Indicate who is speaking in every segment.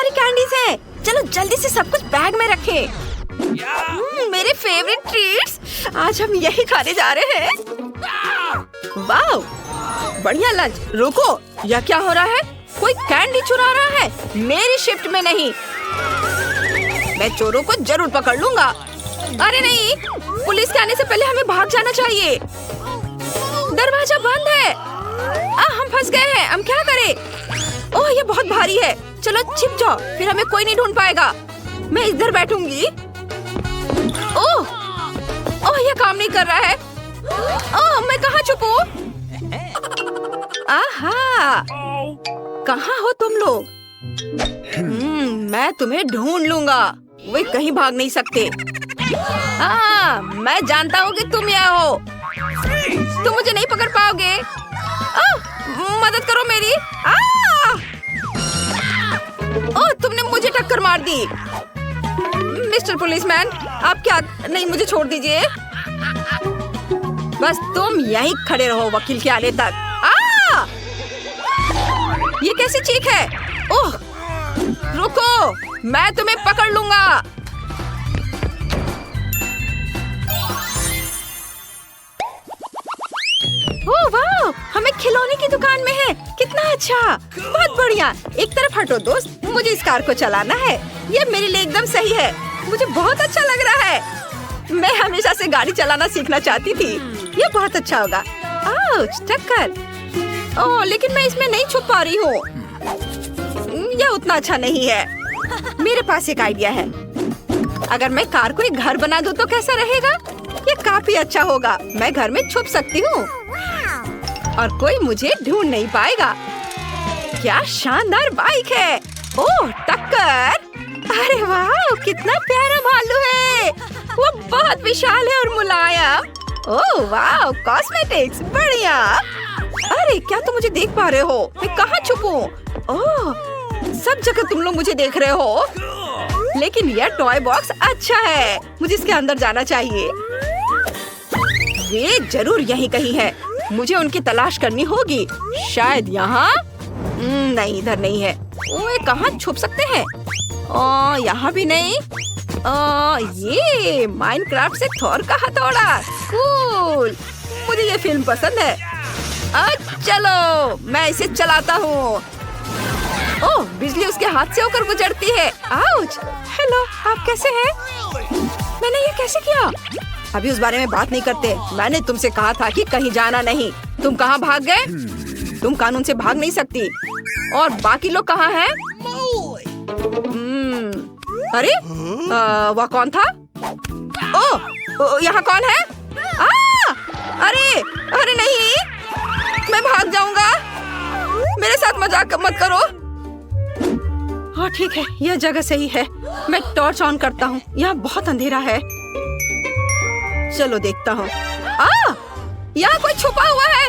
Speaker 1: सारी कैंडीज हैं। चलो जल्दी से सब कुछ बैग में रखें। मेरे फेवरेट ट्रीट्स, आज हम यही खाने जा रहे हैं। वाह, बढ़िया लंच। रुको, यह क्या हो रहा है? कोई कैंडी चुरा रहा है। मेरी शिफ्ट में नहीं। मैं चोरों को जरूर पकड़ लूंगा। अरे नहीं, पुलिस के आने से पहले हमें भाग जाना चाहिए। दरवाजा बंद है। हम फंस गए हैं। हम क्या करें? ओह, ये बहुत भारी है। चलो छिप जाओ, फिर हमें कोई नहीं ढूंढ पाएगा। मैं इधर बैठूंगी। ओह, ये काम नहीं कर रहा है। ओह, मैं कहाँ छुपूं? आहा, कहाँ हो तुम लोग? मैं तुम्हें ढूंढ लूंगा। वे कहीं भाग नहीं सकते। मैं जानता हूँ कि तुम यहाँ हो। तुम मुझे नहीं पकड़ पाओगे। मदद करो मेरी। ओह, तुमने मुझे टक्कर मार दी। मिस्टर पुलिसमैन, आप क्या? नहीं, मुझे छोड़ दीजिए। बस तुम यहीं खड़े रहो वकील के आने तक। ये कैसी चीख है? ओह, रुको, मैं तुम्हें पकड़ लूंगा। ओह वाह, हमें खिलौने की दुकान में है। कितना अच्छा, बहुत बढ़िया। एक तरफ हटो दोस्त, मुझे इस कार को चलाना है। ये मेरे लिए एकदम सही है। मुझे बहुत अच्छा लग रहा है। मैं हमेशा से गाड़ी चलाना सीखना चाहती थी। ये बहुत अच्छा होगा। आउच, टक्कर। ओह, लेकिन मैं इसमें नहीं छुप पा रही हूँ। यह उतना अच्छा नहीं है। मेरे पास एक आइडिया है। अगर मैं कार को एक घर बना दूँ तो कैसा रहेगा? ये काफी अच्छा होगा। मैं घर में छुप सकती हूँ और कोई मुझे ढूंढ नहीं पाएगा। क्या शानदार बाइक है। ओह, टक्कर। अरे वाह, कितना प्यारा भालू है। वो बहुत विशाल है और मुलायम। ओह वाह, कॉस्मेटिक्स, बढ़िया। अरे क्या तुम मुझे देख पा रहे हो? मैं कहाँ छुपूं? ओह, सब जगह तुम लोग मुझे देख रहे हो। लेकिन यह टॉय बॉक्स अच्छा है। मुझे इसके अंदर जाना चाहिए। वे जरूर यहीं कहीं है। मुझे उनकी तलाश करनी होगी। शायद यहाँ। नहीं, इधर नहीं है। ओए, कहाँ छुप सकते हैं? यहाँ भी नहीं। ये माइनक्राफ्ट से थोर का हथौड़ा। कूल, मुझे ये फिल्म पसंद है। चलो, मैं इसे चलाता हूँ। ओह, बिजली उसके हाथ से होकर गुजरती है। आउच। हेलो, आप कैसे हैं? मैंने ये कैसे किया? अभी उस बारे में बात नहीं करते। मैंने तुमसे कहा था कि कहीं जाना नहीं। तुम कहाँ भाग गए? तुम कानून से भाग नहीं सकती। और बाकी लोग कहाँ हैं? अरे, वह कौन था? ओह, यहाँ कौन है? अरे नहीं, मैं भाग जाऊंगा। मेरे साथ मजाक मत करो। हाँ ठीक है, यह जगह सही है। मैं टॉर्च ऑन करता हूँ। यहाँ बहुत अंधेरा है। चलो देखता हूँ। यहाँ कोई छुपा हुआ है।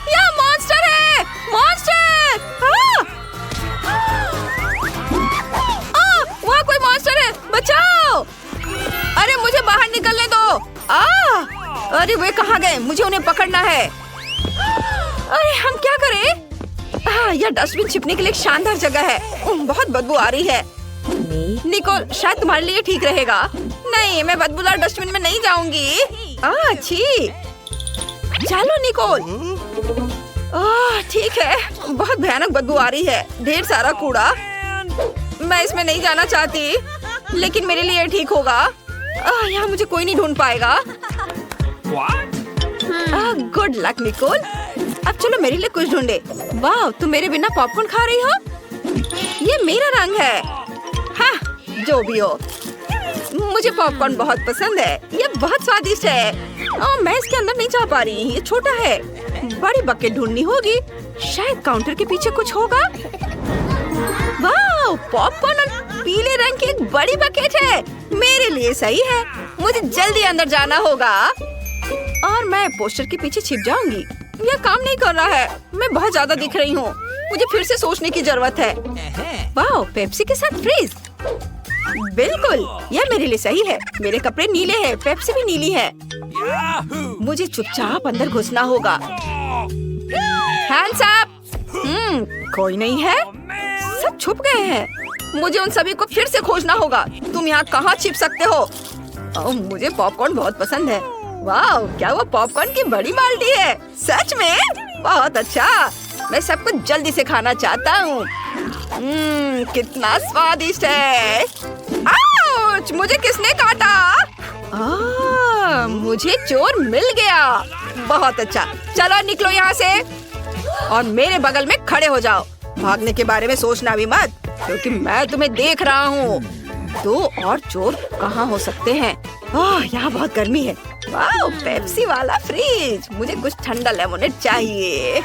Speaker 1: यहाँ मॉन्स्टर है। मॉन्स्टर! वहाँ कोई मॉन्स्टर है। बचाओ! अरे मुझे बाहर निकलने दो। अरे वे कहाँ गए? मुझे उन्हें पकड़ना है। अरे हम क्या करें? यह डस्टबिन छिपने के लिए एक शानदार जगह है। बहुत बदबू आ रही है। निकोल, शायद तुम्हारे लिए ठीक रहेगा। नहीं, मैं बदबूदार डस्टबिन में नहीं जाऊंगी। अच्छी। चलो निकोल। ठीक है, बहुत भयानक बदबू आ रही है। ढेर सारा कूड़ा। मैं इसमें नहीं जाना चाहती, लेकिन मेरे लिए ठीक होगा। यहाँ मुझे कोई नहीं ढूंढ पाएगा। Good luck Nicole. अब चलो मेरे लिए कुछ ढूंढे। वाह, तुम मेरे बिना पॉपकॉर्न खा रही हो? ये मेरा रंग है। हाँ, जो भी हो, मुझे पॉपकॉर्न बहुत पसंद है। ये बहुत स्वादिष्ट है। मैं इसके अंदर नहीं जा पा रही। ये छोटा है। बड़ी बकेट ढूंढनी होगी। शायद काउंटर के पीछे कुछ होगा। वाह, पॉपकॉर्न और पीले रंग की एक बड़ी बकेट है। मेरे लिए सही है। मुझे जल्दी अंदर जाना होगा और मैं पोस्टर के पीछे छिप जाऊंगी। यह काम नहीं कर रहा है। मैं बहुत ज्यादा दिख रही हूँ। मुझे फिर से सोचने की जरूरत है। वाह, पेप्सी के साथ फ्रीज। बिल्कुल, यह मेरे लिए सही है। मेरे कपड़े नीले हैं, पेप्सी भी नीली है। मुझे चुपचाप अंदर घुसना होगा। Hands up. कोई नहीं है। सब छुप गए हैं। मुझे उन सभी को फिर से खोजना होगा। तुम यहाँ कहाँ छिप सकते हो? ओह, मुझे पॉपकॉर्न बहुत पसंद है। वाह, क्या वो पॉपकॉर्न की बड़ी बाल्टी है? सच में? बहुत अच्छा। मैं सब कुछ जल्दी से खाना चाहता हूँ। कितना स्वादिष्ट है। आउच! मुझे किसने काटा? मुझे चोर मिल गया। बहुत अच्छा, चलो निकलो यहाँ से और मेरे बगल में खड़े हो जाओ। भागने के बारे में सोचना भी मत, क्योंकि मैं तुम्हें देख रहा हूँ। 2 और चोर कहाँ हो सकते हैं? यहाँ बहुत गर्मी है। वाह, पेप्सी वाला फ्रिज। मुझे कुछ ठंडा लेमोनेड चाहिए।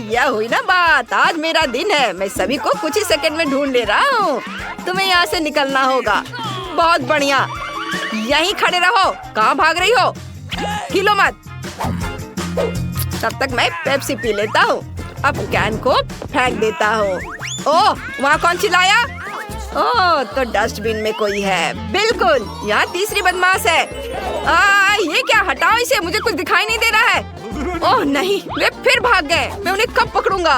Speaker 1: यह हुई ना बात। आज मेरा दिन है। मैं सभी को कुछ ही सेकंड में ढूंढ ले रहा हूँ। तुम्हें यहाँ से निकलना होगा। बहुत बढ़िया, यहीं खड़े रहो। कहाँ भाग रही हो? हिलो मत। तब तक मैं पेप्सी पी लेता हूँ। अब कैन को फेंक देता हूँ। ओह, वहाँ कौन चिल्लाया? ओह, तो डस्टबिन में कोई है। बिल्कुल, यहाँ तीसरी बदमाश है। ये क्या? हटाओ इसे, मुझे कुछ दिखाई नहीं दे रहा है। ओह नहीं, वे फिर भाग गए। मैं उन्हें कब पकड़ूंगा?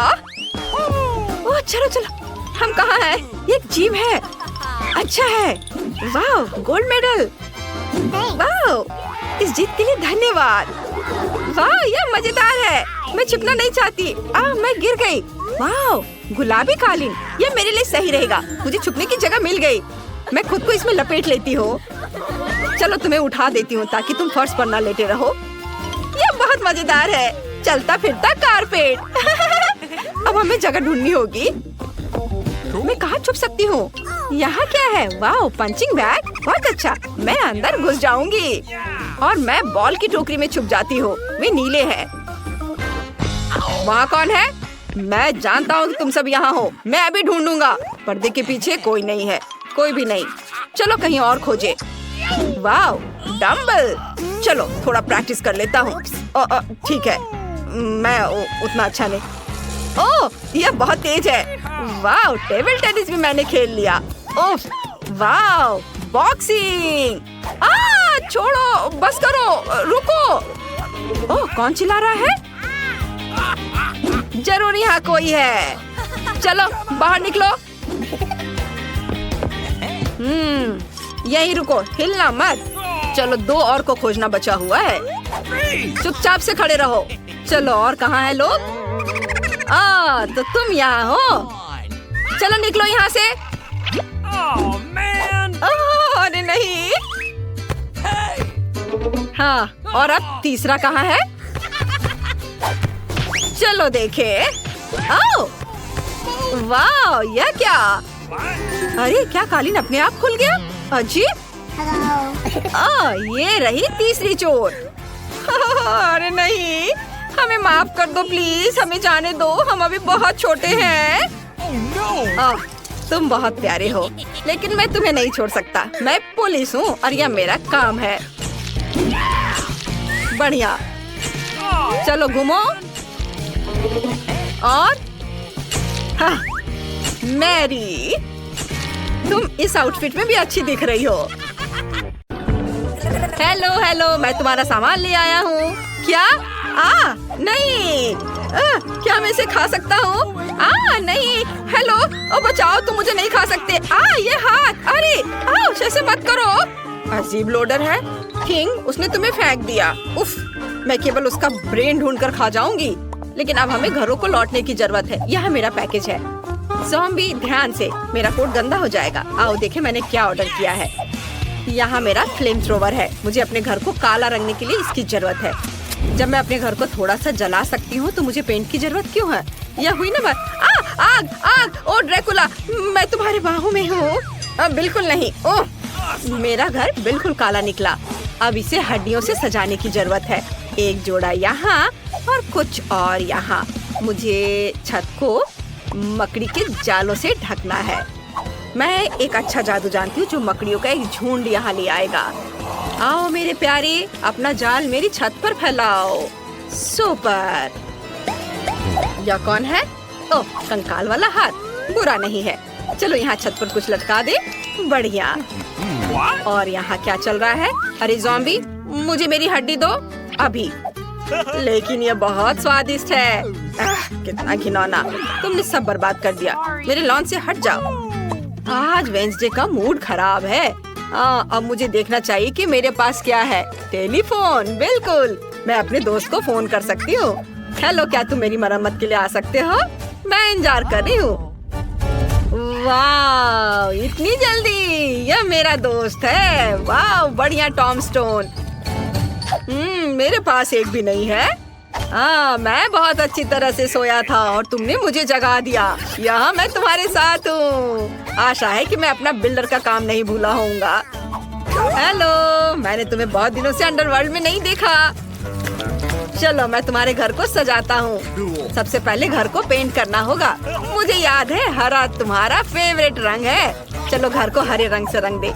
Speaker 1: ओह, चलो चलो, हम कहाँ हैं? ये एक जीप है। अच्छा है। वाह, गोल्ड मेडल। वाह, इस जीत के लिए धन्यवाद। वाह, यह मजेदार है। मैं छिपना नहीं चाहती। मैं गिर गई। वाह, गुलाबी कालीन, ये मेरे लिए सही रहेगा। मुझे छुपने की जगह मिल गई। मैं खुद को इसमें लपेट लेती हूँ। चलो तुम्हें उठा देती हूँ ताकि तुम फर्श पर ना लेटे रहो। यह बहुत मजेदार है। चलता फिरता कारपेट। अब हमें जगह ढूंढनी होगी। मैं कहाँ छुप सकती हूँ? यहाँ क्या है? वाह, पंचिंग बैग। बहुत अच्छा, मैं अंदर घुस जाऊंगी और मैं बॉल की टोकरी में छुप जाती हूँ। वे नीले हैं। वहाँ कौन है? मैं जानता हूँ कि तुम सब यहाँ हो। मैं अभी ढूंढूंगा। पर्दे के पीछे कोई नहीं है। कोई भी नहीं। चलो कहीं और खोजे। वाह, डम्बल। चलो थोड़ा प्रैक्टिस कर लेता हूँ। ठीक है, मैं उतना अच्छा नहीं। ओह, यह बहुत तेज है। वाह, टेबल टेनिस भी मैंने खेल लिया। ओह, वाह, बॉक्सिंग। छोड़ो, बस करो, रुको। ओह, कौन चिल्ला रहा है? जरूर यहाँ कोई है। चलो बाहर निकलो। यहीं रुको, हिलना मत। चलो 2 और को खोजना बचा हुआ है। चुपचाप से खड़े रहो। चलो, और कहाँ है लोग? तो तुम यहाँ हो। चलो निकलो यहाँ से। अरे नहीं। हाँ, और अब तीसरा कहाँ है? चलो देखे। वाह, यह क्या? अरे क्या कालीन अपने आप खुल गया? अजीब। ये रही तीसरी चोर। अरे नहीं, हमें माफ कर दो प्लीज। हमें जाने दो, हम अभी बहुत छोटे हैं। तुम बहुत प्यारे हो, लेकिन मैं तुम्हें नहीं छोड़ सकता। मैं पुलिस हूँ और यह मेरा काम है। बढ़िया, चलो घूमो। और मैरी, तुम इस आउटफिट में भी अच्छी दिख रही हो। हेलो हेलो, मैं तुम्हारा सामान ले आया हूँ। क्या? नहीं। क्या मैं इसे खा सकता हूँ? नहीं। हेलो, बचाओ, तुम मुझे नहीं खा सकते। ये हाथ। अरे ऐसे मत करो। अजीब लोडर है। किंग, उसने तुम्हें फेंक दिया। उफ, मैं केवल उसका ब्रेन ढूंढ कर खा जाऊंगी। लेकिन अब हमें घरों को लौटने की जरूरत है। यह मेरा पैकेज है। ज़ॉम्बी, ध्यान से, मेरा कोट गंदा हो जाएगा। आओ देखें मैंने क्या ऑर्डर किया है। यहाँ मेरा फ्लेम थ्रोवर है। मुझे अपने घर को काला रंगने के लिए इसकी जरूरत है। जब मैं अपने घर को थोड़ा सा जला सकती हूँ तो मुझे पेंट की जरूरत क्यों है? यह हुई ना बात। आग आग। ओ ड्रैकुला, मैं तुम्हारे बाहों में हूँ। बिल्कुल नहीं। ओह, मेरा घर बिल्कुल काला निकला। अब इसे हड्डियों से सजाने की जरूरत है। एक जोड़ा यहाँ और कुछ और यहाँ। मुझे छत को मकड़ी के जालों से ढकना है। मैं एक अच्छा जादू जानती हूँ जो मकड़ियों का एक झुंड यहाँ ले आएगा। आओ मेरे प्यारे, अपना जाल मेरी छत पर फैलाओ। सुपर। यह कौन है? ओह, कंकाल वाला हाथ। बुरा नहीं है। चलो यहाँ छत पर कुछ लटका दे। बढ़िया। और यहाँ क्या चल रहा है? अरे ज़ॉम्बी, मुझे मेरी हड्डी दो अभी। लेकिन यह बहुत स्वादिष्ट है। कितना घिनौना, तुमने सब बर्बाद कर दिया। मेरे लॉन से हट जाओ। आज वेंसडे का मूड खराब है। अब मुझे देखना चाहिए कि मेरे पास क्या है। टेलीफोन, बिल्कुल, मैं अपने दोस्त को फोन कर सकती हूँ। हेलो, क्या तुम मेरी मरम्मत के लिए आ सकते हो? मैं इंतजार कर रही हूँ। वाह, इतनी जल्दी! यह मेरा दोस्त है। वाह, बढ़िया टॉम स्टोन। मेरे पास एक भी नहीं है। मैं बहुत अच्छी तरह से सोया था और तुमने मुझे जगा दिया। यहाँ मैं तुम्हारे साथ हूँ। आशा है कि मैं अपना बिल्डर का काम नहीं भूला होऊंगा। हेलो, मैंने तुम्हें बहुत दिनों से अंडरवर्ल्ड में नहीं देखा। चलो, मैं तुम्हारे घर को सजाता हूँ। सबसे पहले घर को पेंट करना होगा। मुझे याद है, हरा तुम्हारा फेवरेट रंग है। चलो, घर को हरे रंग से रंग दे।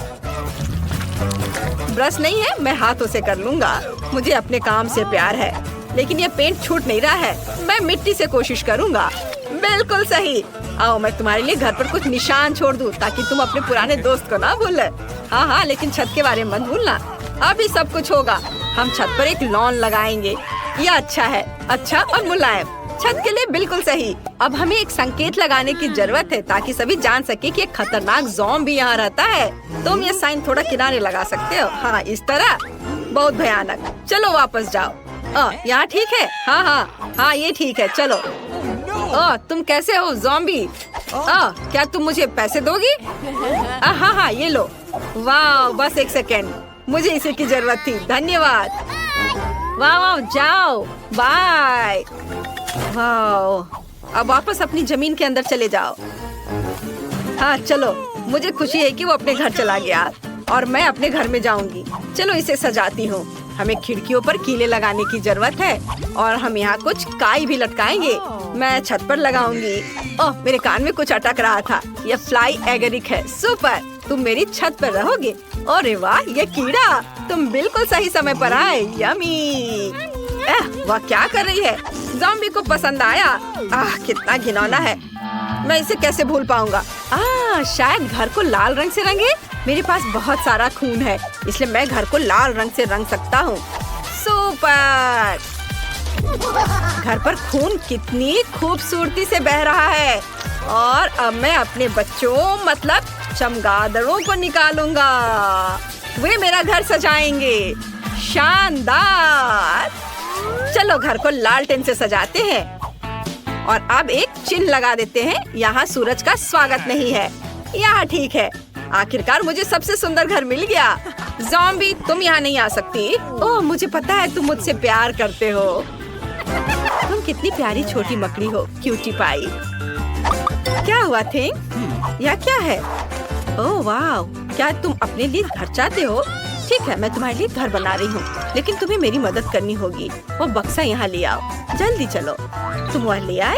Speaker 1: ब्रश नहीं है, मैं हाथों से कर लूँगा। मुझे अपने काम से प्यार है, लेकिन ये पेंट छूट नहीं रहा है। मैं मिट्टी से कोशिश करूँगा। बिल्कुल सही। आओ, मैं तुम्हारे लिए घर पर कुछ निशान छोड़ दूँ ताकि तुम अपने पुराने दोस्त को ना भूले। हाँ, लेकिन छत के बारे में मत भूलना। अभी सब कुछ होगा। हम छत पर एक लॉन लगाएंगे। ये अच्छा है, अच्छा और मुलायम। छत के लिए बिल्कुल सही। अब हमें एक संकेत लगाने की जरूरत है ताकि सभी जान सके कि एक खतरनाक ज़ॉम्बी यहाँ रहता है। तुम ये साइन थोड़ा किनारे लगा सकते हो। हाँ, इस तरह। बहुत भयानक। चलो, वापस जाओ। यहाँ ठीक है? हाँ, ये ठीक है। चलो। तुम कैसे हो ज़ॉम्बी? क्या तुम मुझे पैसे दोगी? हाँ, ये लो। वाह, बस एक सेकेंड, मुझे इसी की जरूरत थी। धन्यवाद। वाह, जाओ, बाय। वाह, अब वापस अपनी जमीन के अंदर चले जाओ। हाँ, चलो, मुझे खुशी है कि वो अपने घर चला गया और मैं अपने घर में जाऊंगी। चलो, इसे सजाती हूँ। हमें खिड़कियों पर कीले लगाने की जरूरत है और हम यहाँ कुछ काई भी लटकाएंगे। मैं छत पर लगाऊंगी। ओह, मेरे कान में कुछ अटक रहा था। यह फ्लाई एगरिक है। सुपर, तुम मेरी छत पर रहोगे। अरे वाह, ये कीड़ा! तुम बिल्कुल सही समय पर आए। यमी! वह क्या कर रही है? ज़ॉम्बी को पसंद आया। कितना घिनौना है। मैं इसे कैसे भूल पाऊंगा? शायद घर को लाल रंग से रंगे। मेरे पास बहुत सारा खून है, इसलिए मैं घर को लाल रंग से रंग सकता हूँ। सुपर! घर पर खून कितनी खूबसूरती से बह रहा है। और अब मैं अपने बच्चों, मतलब चमगादड़ों को निकालूंगा। वे मेरा घर सजाएंगे। शानदार! चलो, घर को लालटेन से सजाते हैं और अब एक चिन्ह लगा देते हैं। यहाँ सूरज का स्वागत नहीं है। यहाँ ठीक है। आखिरकार मुझे सबसे सुंदर घर मिल गया। ज़ॉम्बी, तुम यहाँ नहीं आ सकती। ओह, मुझे पता है तुम मुझसे प्यार करते हो। तुम कितनी प्यारी छोटी मकड़ी हो, क्यूटी पाई। क्या हुआ थिंग? यह क्या है? ओह वाह, क्या तुम अपने लिए घर चाहते हो? ठीक है, मैं तुम्हारे लिए घर बना रही हूँ, लेकिन तुम्हें मेरी मदद करनी होगी। वो बक्सा यहाँ ले आओ। जल्दी चलो। तुम वह ले आए?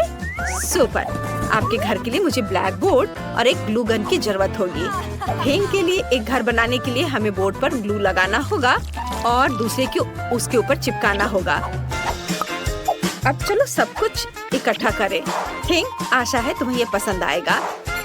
Speaker 1: सुपर। आपके घर के लिए मुझे ब्लैक बोर्ड और एक ग्लू गन की जरूरत होगी। हेंग के लिए एक घर बनाने के लिए हमें बोर्ड पर ग्लू लगाना होगा और दूसरे को उसके ऊपर चिपकाना होगा। अब चलो सब कुछ इकट्ठा करें। हेंग, आशा है तुम्हें ये पसंद आएगा।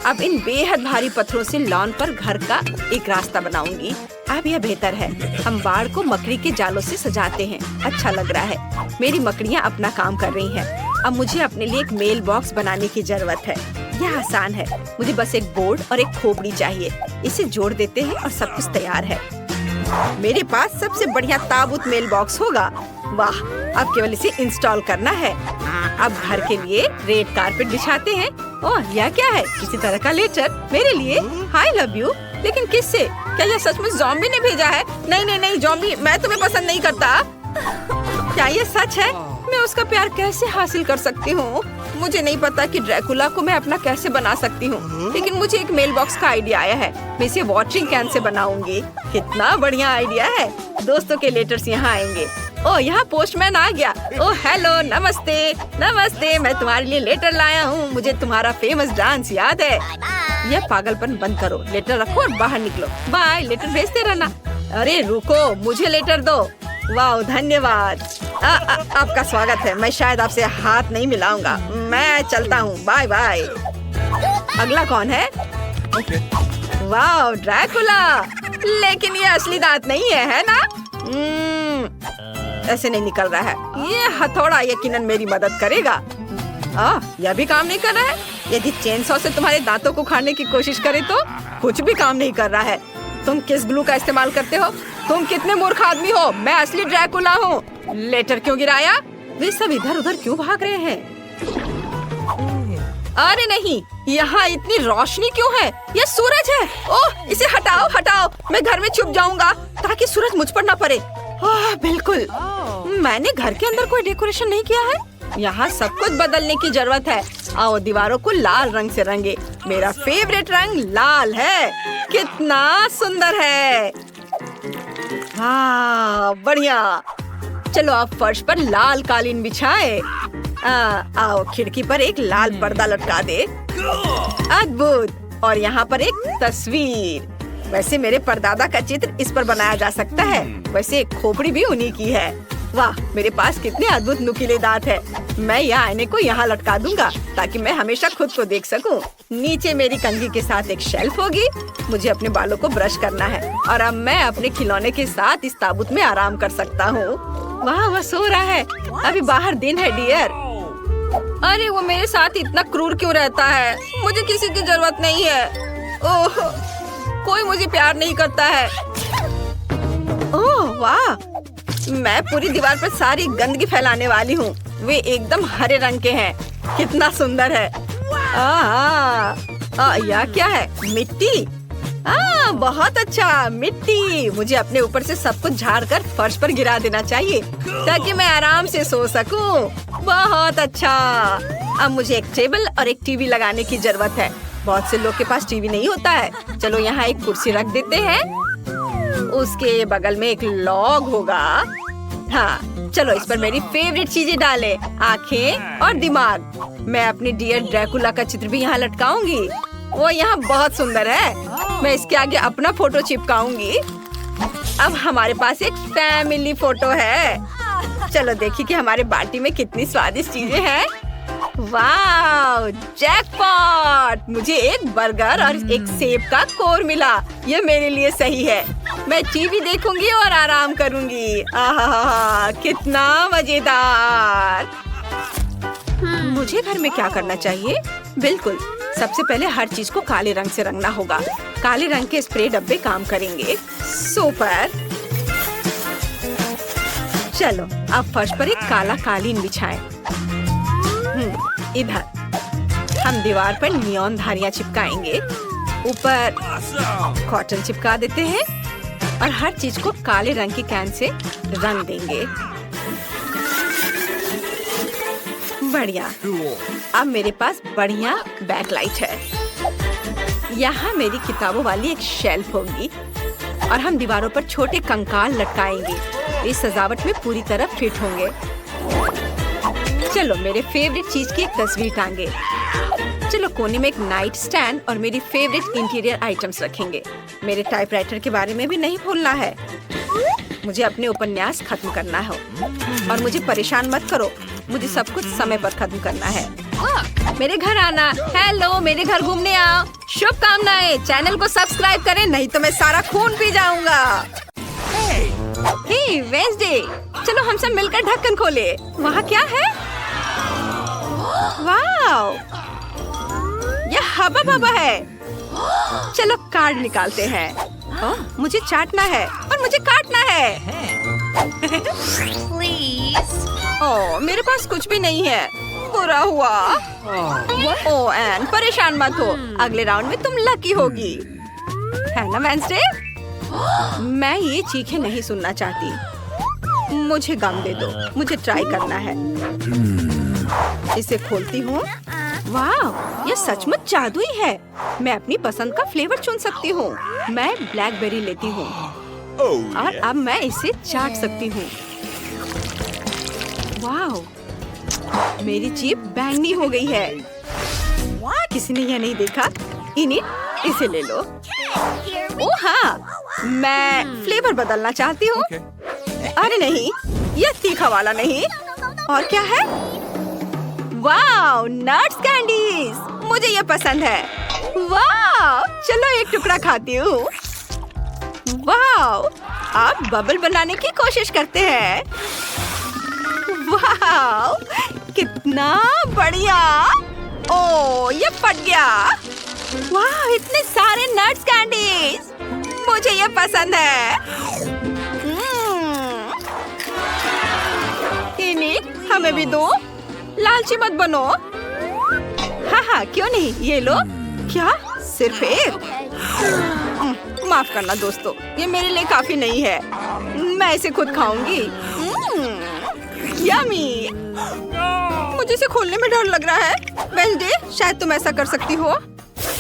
Speaker 1: अब इन बेहद भारी पत्थरों से लॉन पर घर का एक रास्ता बनाऊंगी। अब यह बेहतर है। हम बाड़ को मकड़ी के जालों से सजाते हैं। अच्छा लग रहा है। मेरी मकड़ियाँ अपना काम कर रही हैं। अब मुझे अपने लिए एक मेल बॉक्स बनाने की जरूरत है। यह आसान है। मुझे बस एक बोर्ड और एक खोपड़ी चाहिए। इसे जोड़ देते हैं और सब कुछ तैयार है। मेरे पास सबसे बढ़िया ताबूत मेल बॉक्स होगा। वाह, अब केवल इसे इंस्टॉल करना है। अब घर के लिए रेड कारपेट बिछाते हैं। ओह, यह क्या है? किसी तरह का लेटर मेरे लिए। I love you. लेकिन किससे? क्या यह सचमुच ज़ॉम्बी ने भेजा है? नहीं, ज़ॉम्बी, मैं तुम्हें पसंद नहीं करता। क्या ये सच है? मैं उसका प्यार कैसे हासिल कर सकती हूँ? मुझे नहीं पता कि ड्रैकुला को मैं अपना कैसे बना सकती हूँ, लेकिन मुझे एक मेल बॉक्स का आइडिया आया है। मैं इसे वाटरिंग कैन से बनाऊंगी। कितना बढ़िया आइडिया है। दोस्तों के लेटर्स यहाँ आएंगे। ओह, यहाँ पोस्टमैन आ गया। ओह हेलो, नमस्ते, मैं तुम्हारे लिए लेटर लाया हूँ। मुझे तुम्हारा फेमस डांस याद है। यह पागलपन बंद करो। लेटर रखो और बाहर निकलो। बाय। लेटर भेजते रहना। अरे रुको, मुझे लेटर दो। वाह, धन्यवाद। आपका स्वागत है। मैं शायद आपसे हाथ नहीं मिलाऊंगा। मैं चलता हूँ। Bye bye. अगला कौन है? वाह, ड्रैकुला। लेकिन ये असली दांत नहीं है ना? ऐसे नहीं निकल रहा है। ये हथौड़ा यकीनन मेरी मदद करेगा। यह भी काम नहीं कर रहा है। यदि चेन सॉ से तुम्हारे दांतों को उखाड़ने की कोशिश करे तो कुछ भी काम नहीं कर रहा है। तुम किस ग्लू का इस्तेमाल करते हो? तुम कितने मूर्ख आदमी हो। मैं असली ड्रैकुला हूँ। लेटर क्यों गिराया? वे सब इधर उधर क्यों भाग रहे हैं? अरे नहीं, यहाँ इतनी रोशनी क्यों है? यह सूरज है। ओह, इसे हटाओ हटाओ। मैं घर में छुप जाऊंगा ताकि सूरज मुझ पर न पड़े। बिल्कुल। मैंने घर के अंदर कोई डेकोरेशन नहीं किया है। यहाँ सब कुछ बदलने की जरूरत है। आओ दीवारों को लाल रंग से रंगे। मेरा फेवरेट रंग लाल है। कितना सुंदर है। हाँ, बढ़िया। चलो अब फर्श पर लाल कालीन बिछाए। आओ खिड़की पर एक लाल पर्दा लटका दे। अद्भुत। और यहाँ पर एक तस्वीर। वैसे मेरे परदादा का चित्र इस पर बनाया जा सकता है। वैसे एक खोपड़ी भी उन्हीं की है। वाह, मेरे पास कितने अद्भुत नुकीले दांत है। मैं यह आईने को यहाँ लटका दूंगा ताकि मैं हमेशा खुद को देख सकूं। नीचे मेरी कंघी के साथ एक शेल्फ होगी। मुझे अपने बालों को ब्रश करना है और अब मैं अपने खिलौने के साथ इस ताबूत में आराम कर सकता हूँ। वाह, वह सो रहा है। अभी बाहर दिन है डियर। अरे वो मेरे साथ इतना क्रूर क्यों रहता है? मुझे किसी की जरूरत नहीं है। ओह, कोई मुझे प्यार नहीं करता है। ओह वाह, मैं पूरी दीवार पर सारी गंदगी फैलाने वाली हूँ। वे एकदम हरे रंग के हैं। कितना सुंदर है। यह क्या है? मिट्टी। बहुत अच्छा, मिट्टी। मुझे अपने ऊपर से सब कुछ झाड़ कर फर्श पर गिरा देना चाहिए ताकि मैं आराम से सो सकूं। बहुत अच्छा। अब मुझे एक टेबल और एक टीवी लगाने की जरूरत है। बहुत से लोग के पास टीवी नहीं होता है। चलो यहाँ एक कुर्सी रख देते हैं। उसके बगल में एक लॉग होगा। हाँ, चलो इस पर मेरी फेवरेट चीजें डालें, आँखें और दिमाग। मैं अपनी डियर ड्रैकुला का चित्र भी यहाँ लटकाऊंगी। वो यहाँ बहुत सुंदर है। मैं इसके आगे अपना फोटो चिपकाऊंगी। अब हमारे पास एक फैमिली फोटो है। चलो देखिए कि हमारे बाटी में कितनी स्वादिष्ट चीजें हैं। वाह, जैकपॉट! मुझे एक बर्गर और एक सेब का कोर मिला। ये मेरे लिए सही है। मैं टीवी देखूंगी और आराम करूंगी। आहा, कितना मजेदार। मुझे घर में क्या करना चाहिए? बिल्कुल, सबसे पहले हर चीज को काले रंग से रंगना होगा। काले रंग के स्प्रे डब्बे काम करेंगे। सुपर। चलो अब फर्श पर एक काला कालीन बिछाएं। इधर हम दीवार पर नियॉन धारियां चिपकाएंगे। ऊपर कॉटन चिपका देते हैं और हर चीज को काले रंग की कैन से रंग देंगे। बढ़िया। अब मेरे पास बढ़िया बैकलाइट है। यहाँ मेरी किताबों वाली एक शेल्फ होगी और हम दीवारों पर छोटे कंकाल लटकाएंगे। इस सजावट में पूरी तरह फिट होंगे। चलो मेरे फेवरेट चीज की एक तस्वीर टांगे। चलो कोने में एक नाइट स्टैंड और मेरी फेवरेट इंटीरियर आइटम्स रखेंगे। मेरे टाइपराइटर के बारे में भी नहीं भूलना है। मुझे अपने उपन्यास खत्म करना है और मुझे परेशान मत करो। मुझे सब कुछ समय पर खत्म करना है। मेरे घर आना। हेलो, मेरे घर घूमने आओ। शुभकामनाएं। चैनल को सब्सक्राइब करें, नहीं तो मैं सारा खून पी जाऊंगा। हे वेंसडे, चलो हम सब मिलकर ढक्कन खोले। वहाँ क्या है? वाव, यह हवा बबा है। चलो कार्ड निकालते हैं। मुझे चाटना है और मुझे काटना है। ओह, मेरे पास कुछ भी नहीं है। बुरा हुआ। ओह एन, परेशान मत हो। अगले राउंड में तुम लकी होगी, है ना वेंसडे? मैं ये चीखें नहीं सुनना चाहती। मुझे गम दे दो, मुझे ट्राई करना है। इसे खोलती हूँ। वाह, ये सचमुच जादुई है। मैं अपनी पसंद का फ्लेवर चुन सकती हूँ। मैं ब्लैकबेरी लेती हूँ और अब मैं इसे चाट सकती हूँ। वाह, मेरी जीभ बैंगनी हो गई है। किसी ने यह नहीं देखा? इनिट, इसे ले लो। ओह हाँ, मैं फ्लेवर बदलना चाहती हूँ। अरे नहीं, यह तीखा वाला नहीं। और क्या है? वाह, नट्स कैंडीज। मुझे ये पसंद है। वाह, चलो एक टुकड़ा खाती हूँ। वाह, अब बबल बनाने की कोशिश करते हैं। वाह, कितना बढ़िया। ओ ये फट गया। वाह इतने सारे नट्स कैंडीज, मुझे ये पसंद है। इनिट हमें भी दो, लालची मत बनो। हाँ हाँ क्यों नहीं, ये लो। क्या सिर्फ एक? माफ करना दोस्तों, ये मेरे लिए काफी नहीं है, मैं इसे खुद खाऊंगी। यम्मी। मुझे इसे खोलने में डर लग रहा है। वेंसडे शायद तुम ऐसा कर सकती हो।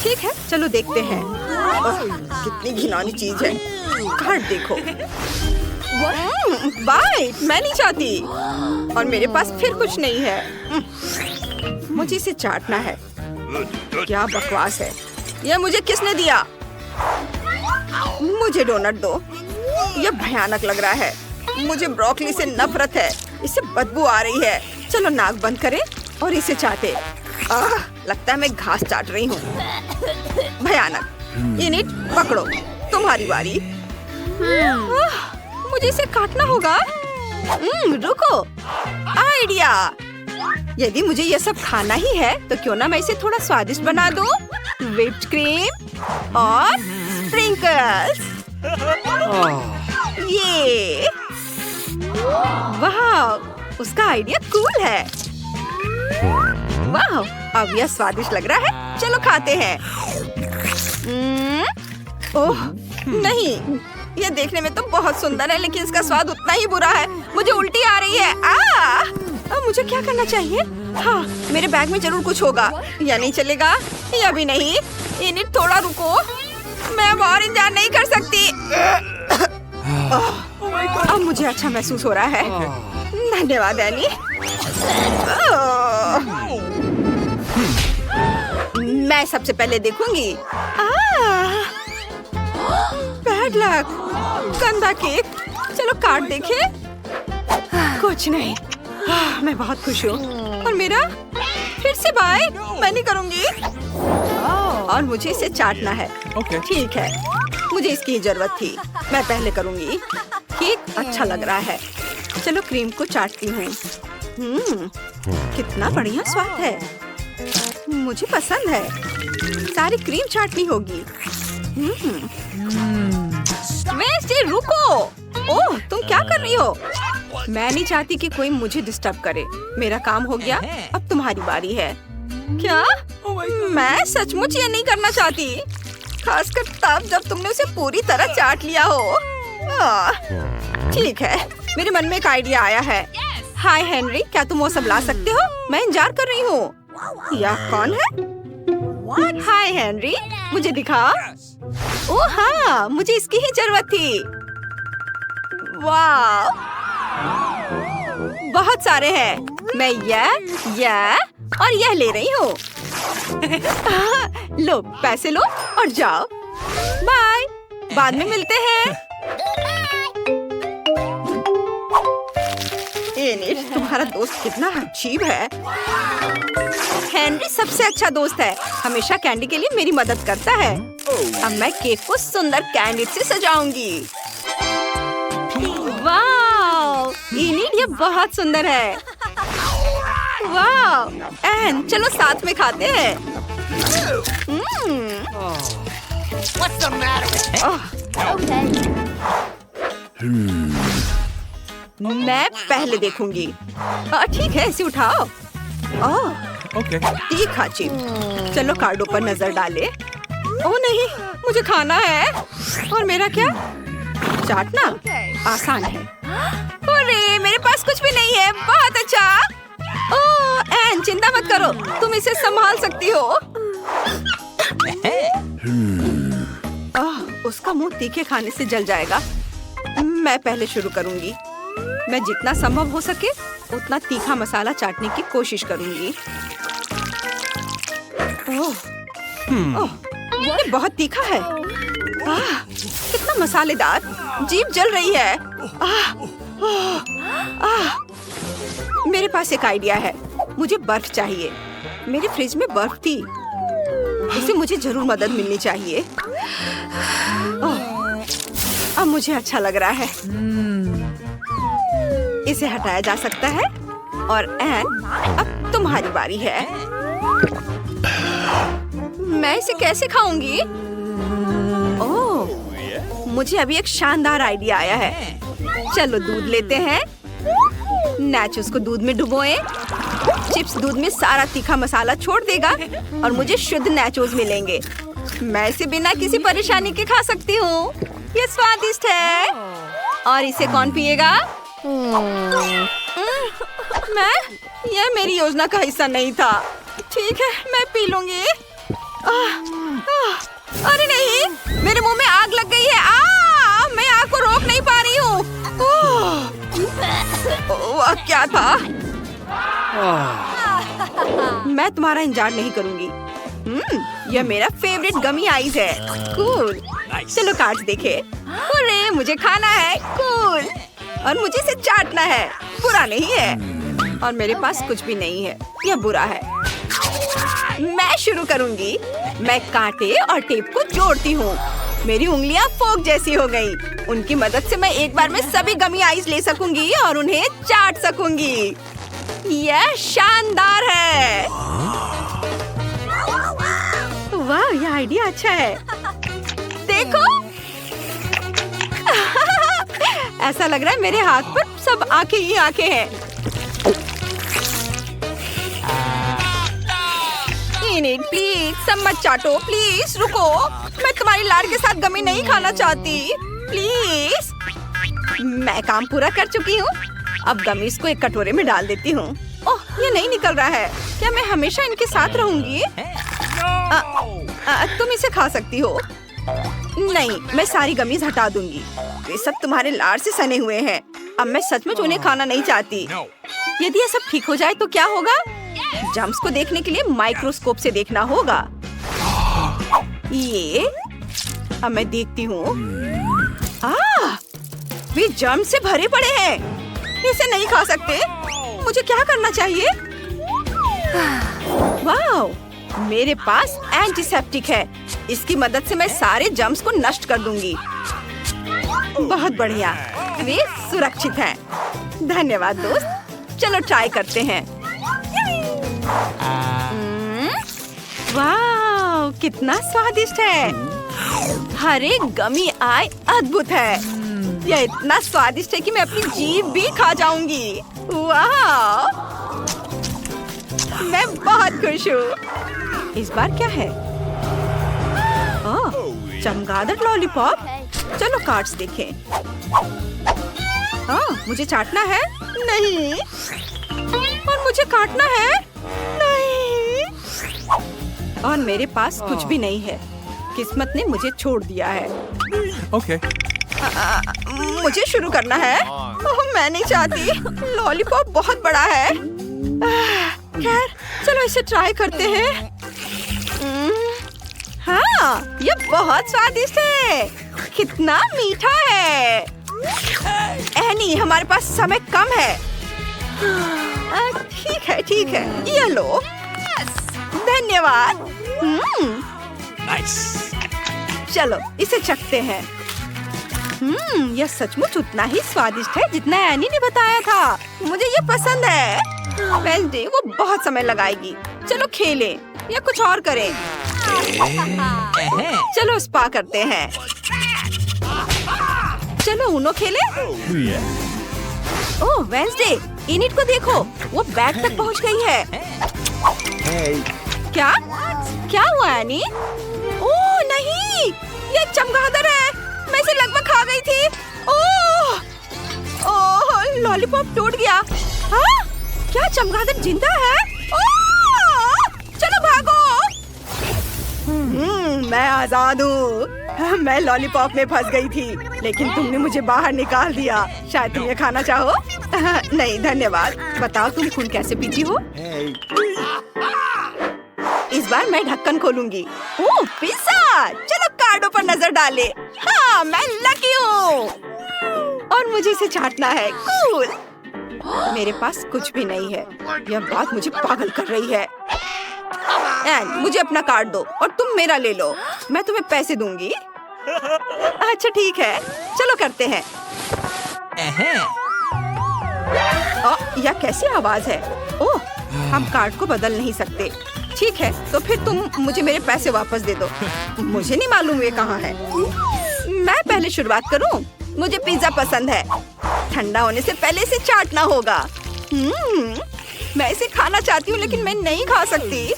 Speaker 1: ठीक है चलो देखते हैं। कितनी घिनौनी चीज है, कार्ड देखो। बाइट मैं नहीं चाहती, और मेरे पास फिर कुछ नहीं है। मुझे इसे चाटना है। क्या बकवास है, यह मुझे किसने दिया? मुझे डोनट दो, यह भयानक लग रहा है। मुझे ब्रोकली से नफरत है, इससे बदबू आ रही है। चलो नाक बंद करें और इसे चाटे। लगता है मैं घास चाट रही हूँ। भयानक। इनिट पकड़ो, तुम्हारी बारी। मुझे इसे काटना होगा। रुको, आइडिया। यदि मुझे ये सब खाना ही है तो क्यों ना मैं इसे थोड़ा स्वादिष्ट बना दूं। व्हिप्ड क्रीम और स्प्रिंकल्स। ये वाह, उसका आइडिया कूल है। वाह अब यह स्वादिष्ट लग रहा है, चलो खाते हैं। ओह नहीं, यह देखने में तो बहुत सुंदर है लेकिन इसका स्वाद उतना ही बुरा है। मुझे उल्टी आ रही है। अब मुझे क्या करना चाहिए? हाँ मेरे बैग में जरूर कुछ होगा। या नहीं चलेगा, या भी नहीं। इनिट थोड़ा रुको, मैं अब और इंतजार नहीं कर सकती। अब मुझे अच्छा महसूस हो रहा है। धन्यवाद एनी। मैं सबसे पहले देखूंगी। बैड लक, गंदा केक। चलो कार्ड देखें। कुछ नहीं। मैं बहुत खुश हूँ। और मेरा फिर से बाय, मैं नहीं करूँगी। और मुझे इसे चाटना है। ठीक है, मुझे इसकी जरूरत थी, मैं पहले करूँगी। केक अच्छा लग रहा है, चलो क्रीम को चाटती हूँ। कितना बढ़िया स्वाद है, मुझे पसंद है। सारी क्रीम चाटनी होगी। वेंसडे रुको। ओह तुम क्या कर रही हो? मैं नहीं चाहती कि कोई मुझे डिस्टर्ब करे। मेरा काम हो गया, अब तुम्हारी बारी है। क्या? मैं सचमुच ये नहीं करना चाहती, खासकर तब जब तुमने उसे पूरी तरह चाट लिया हो। ठीक है, मेरे मन में एक आइडिया आया है। हाय हेनरी, क्या तुम वो सब ला सकते हो? मैं इंतजार कर रही हूँ। यह कौन है? हाय हेनरी, मुझे दिखा। ओह हाँ, मुझे इसकी ही जरूरत थी। वाह, बहुत सारे हैं। मैं यह और यह ले रही हूँ। लो पैसे लो और जाओ। बाय, बाद में मिलते हैं। एनिट, तुम्हारा दोस्त कितना अजीब है। हेनरी सबसे अच्छा दोस्त है, हमेशा कैंडी के लिए मेरी मदद करता है। अब मैं केक को सुंदर कैंडी से सजाऊंगी। वाह, एनिट ये बहुत सुंदर है। वाह, एन चलो साथ में खाते हैं।
Speaker 2: What's the matter with him?
Speaker 1: मैं पहले देखूंगी। ठीक है, इसे उठाओ। तीखा चिप। चलो कार्डों पर नजर डाले। ओह नहीं, मुझे खाना है। और मेरा क्या? चाटना आसान है। अरे मेरे पास कुछ भी नहीं है। बहुत अच्छा। ओह एन, चिंता मत करो, तुम इसे संभाल सकती हो। उसका मुंह तीखे खाने से जल जाएगा। मैं पहले शुरू करूंगी। मैं जितना संभव हो सके उतना तीखा मसाला चाटने की कोशिश करूंगी। ये बहुत तीखा है। कितना मसालेदार, जीभ जल रही है। मेरे पास एक आइडिया है। मुझे बर्फ चाहिए। मेरे फ्रिज में बर्फ थी, इसे मुझे जरूर मदद मिलनी चाहिए। अब मुझे अच्छा लग रहा है। इसे हटाया जा सकता है और एन, अब तुम्हारी बारी है। मैं इसे कैसे खाऊंगी? ओह, मुझे अभी एक शानदार आइडिया आया है। चलो दूध लेते हैं, नाचोस को दूध में डुबोएं। चिप्स दूध में सारा तीखा मसाला छोड़ देगा और मुझे शुद्ध नाचोस मिलेंगे। मैं इसे बिना किसी परेशानी के खा सकती हूँ। ये स्वादिष्ट है। और इसे कौन पिएगा? मैं? यह मेरी योजना का हिस्सा नहीं था। ठीक है, मैं पी लूंगी। अरे नहीं, मेरे मुंह में आग लग गई है। मैं आग को रोक नहीं पा रही हूँ। वह क्या था? मैं तुम्हारा इंतजार नहीं करूंगी। यह मेरा फेवरेट गमी आइज है। कूल। चलो कार्ड्स देखे। अरे मुझे खाना है। कूल। और मुझे इसे चाटना है। बुरा नहीं है। और मेरे पास कुछ भी नहीं है। यह बुरा है। मैं शुरू करूंगी। मैं कांटे और टेप को जोड़ती हूँ। मेरी उंगलियां फोक जैसी हो गई। उनकी मदद से मैं एक बार में सभी गमी आइस ले सकूंगी और उन्हें चाट सकूंगी। यह शानदार है। वाह, यह आइडिया अच्छा है। देखो। ऐसा लग रहा है मेरे हाथ पर सब आंखें ही आंखें हैं। प्लीज सब मत चाटो। प्लीज रुको। मैं तुम्हारी लाड़ के साथ गमी नहीं खाना चाहती। प्लीज। मैं काम पूरा कर चुकी हूँ। अब गमीज को एक कटोरे में डाल देती हूँ। ओह, ये नहीं निकल रहा है। क्या मैं हमेशा इनके साथ रहूंगी? तुम इसे खा सकती हो। नहीं, मैं सारी गमीज हटा दूंगी। ये सब तुम्हारे लाड़ से सने हुए हैं। अब मैं सचमुच उन्हें खाना नहीं चाहती। यदि ये सब ठीक हो जाए तो क्या होगा? जम्स को देखने के लिए माइक्रोस्कोप से देखना होगा। ये अब मैं देखती हूँ। वे जर्म से भरे पड़े हैं। इसे नहीं खा सकते। मुझे क्या करना चाहिए? वाह, मेरे पास एंटीसेप्टिक है। इसकी मदद से मैं सारे जर्म्स को नष्ट कर दूंगी। बहुत बढ़िया, वे सुरक्षित हैं। धन्यवाद दोस्त। चलो ट्राई करते हैं। वाह, कितना स्वादिष्ट है। हर एक गमी आय अद्भुत है। यह इतना स्वादिष्ट है कि मैं अपनी जीभ भी खा जाऊंगी। वाह, मैं बहुत खुश हूँ। इस बार क्या है? चमगादड़ लॉलीपॉप। चलो कार्ड्स देखें। मुझे चाटना है? नहीं। और मुझे काटना है? नहीं। और मेरे पास कुछ भी नहीं है। किस्मत ने मुझे छोड़ दिया है।
Speaker 3: Okay.
Speaker 1: मुझे शुरू करना है। मैं नहीं चाहती। लॉलीपॉप बहुत बड़ा है। खैर, चलो इसे ट्राई करते हैं। हाँ, ये बहुत स्वादिष्ट है। कितना मीठा है। एनी, हमारे पास समय कम है। ठीक है, ये लो। धन्यवाद।
Speaker 3: Nice.
Speaker 1: चलो इसे चखते हैं। यह सचमुच उतना ही स्वादिष्ट है जितना एनी ने बताया था। मुझे ये पसंद है। वेंसडे वो बहुत समय लगाएगी। चलो खेलें या कुछ और करें। चलो स्पा करते हैं। चलो उनो खेलें। ओह वेंसडे, इनिट को देखो, वो बैग तक पहुंच गई है। क्या हुआ एनी? ओह नहीं, ये चमगादड़ है। मैं इसे लगभग खा गई थी। ओह, लॉलीपॉप टूट गया। हाँ? क्या चमगादड़ जिंदा है? ओह, चलो भागो। मैं आजाद हूँ। मैं लॉलीपॉप में फंस गई थी, लेकिन तुमने मुझे बाहर निकाल दिया। शायद तुम ये खाना चाहो? नहीं धन्यवाद। बताओ तुम खून कैसे पीती हो? इस बार मैं ढक्कन खोलूंगी। ओह पिज़्ज़ा! चलो कार्डों पर नजर डाले। हाँ, मैं लकी हूँ। और मुझे इसे चाटना है। कूल। मेरे पास कुछ भी नहीं है। यह बात मुझे पागल कर रही है। एन, मुझे अपना कार्ड दो और तुम मेरा ले लो। मैं तुम्हें पैसे दूंगी। अच्छा ठीक है, चलो करते हैं। यह कैसी आवाज है? ओह, हम कार्ड को बदल नहीं सकते। ठीक है, तो फिर तुम मुझे मेरे पैसे वापस दे दो। मुझे नहीं मालूम ये कहाँ है। मैं पहले शुरुआत करूं? मुझे पिज्जा पसंद है। ठंडा होने से पहले इसे चाटना होगा। मैं इसे खाना चाहती हूँ लेकिन मैं नहीं खा सकती।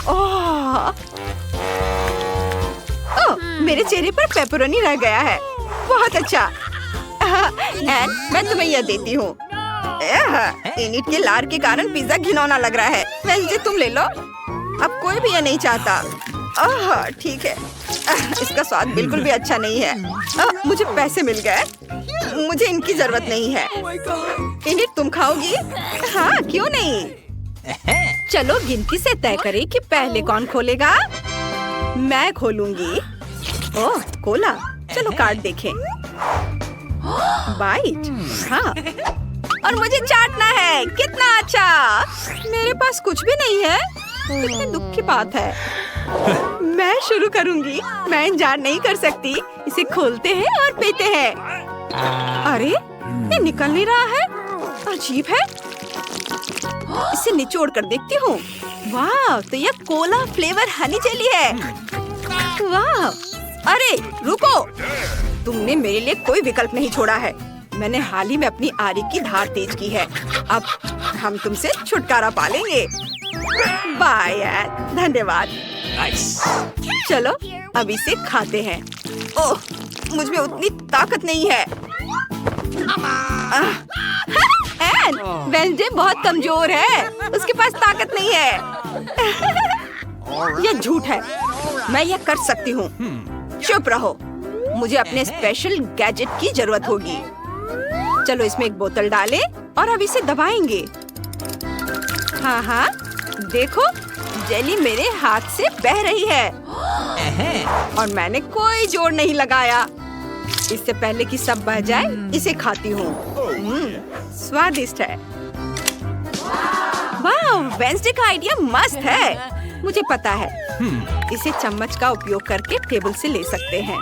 Speaker 1: ओह, मेरे चेहरे पर पेपरोनी रह गया है। बहुत अच्छा। एन, मैं तुम्हें यह देती हूँ। इनिट के लार के कारण पिज्जा घिनौना लग रहा है। वेंसडे तुम ले लो। अब कोई भी यह नहीं चाहता। ठीक है। इसका स्वाद बिल्कुल भी अच्छा नहीं है। मुझे पैसे मिल गए। मुझे इनकी जरूरत नहीं है। इनिट तुम खाओगी? हाँ, क्यों नहीं। चलो गिनती से तय करें कि पहले कौन खोलेगा। मैं खोलूंगी। ओह, कोला। चलो कार्ड देखें। बाइट। हाँ, और मुझे चाटना है। कितना अच्छा। मेरे पास कुछ भी नहीं है। कितने दुख की बात है। मैं शुरू करूंगी। मैं इंतजार नहीं कर सकती। इसे खोलते हैं और पीते हैं। अरे, ये निकल नहीं रहा है। अजीब है। इसे निचोड़ कर देखती हूँ। वाह, तो यह कोला फ्लेवर हनी जेली है। वाह, अरे रुको, तुमने मेरे लिए कोई विकल्प नहीं छोड़ा है। मैंने हाल ही में अपनी आरी की धार तेज की है। अब हम तुमसे छुटकारा पालेंगे। बाय यार, धन्यवाद। चलो अब इसे खाते हैं। ओह, मुझ में उतनी ताकत नहीं है। एन, वेंसडे बहुत कमजोर है। उसके पास ताकत नहीं है। यह झूठ है। मैं यह कर सकती हूँ। चुप रहो। मुझे अपने स्पेशल गैजेट की जरूरत होगी। चलो इसमें एक बोतल डालें और अब इसे दबाएंगे। हाँ हाँ, देखो जेली मेरे हाथ से बह रही है और मैंने कोई जोर नहीं लगाया। इससे पहले कि सब बह जाए, इसे खाती हूँ। स्वादिष्ट है। वाह, वेंसडे का आइडिया मस्त है। मुझे पता है। इसे चम्मच का उपयोग करके टेबल से ले सकते हैं।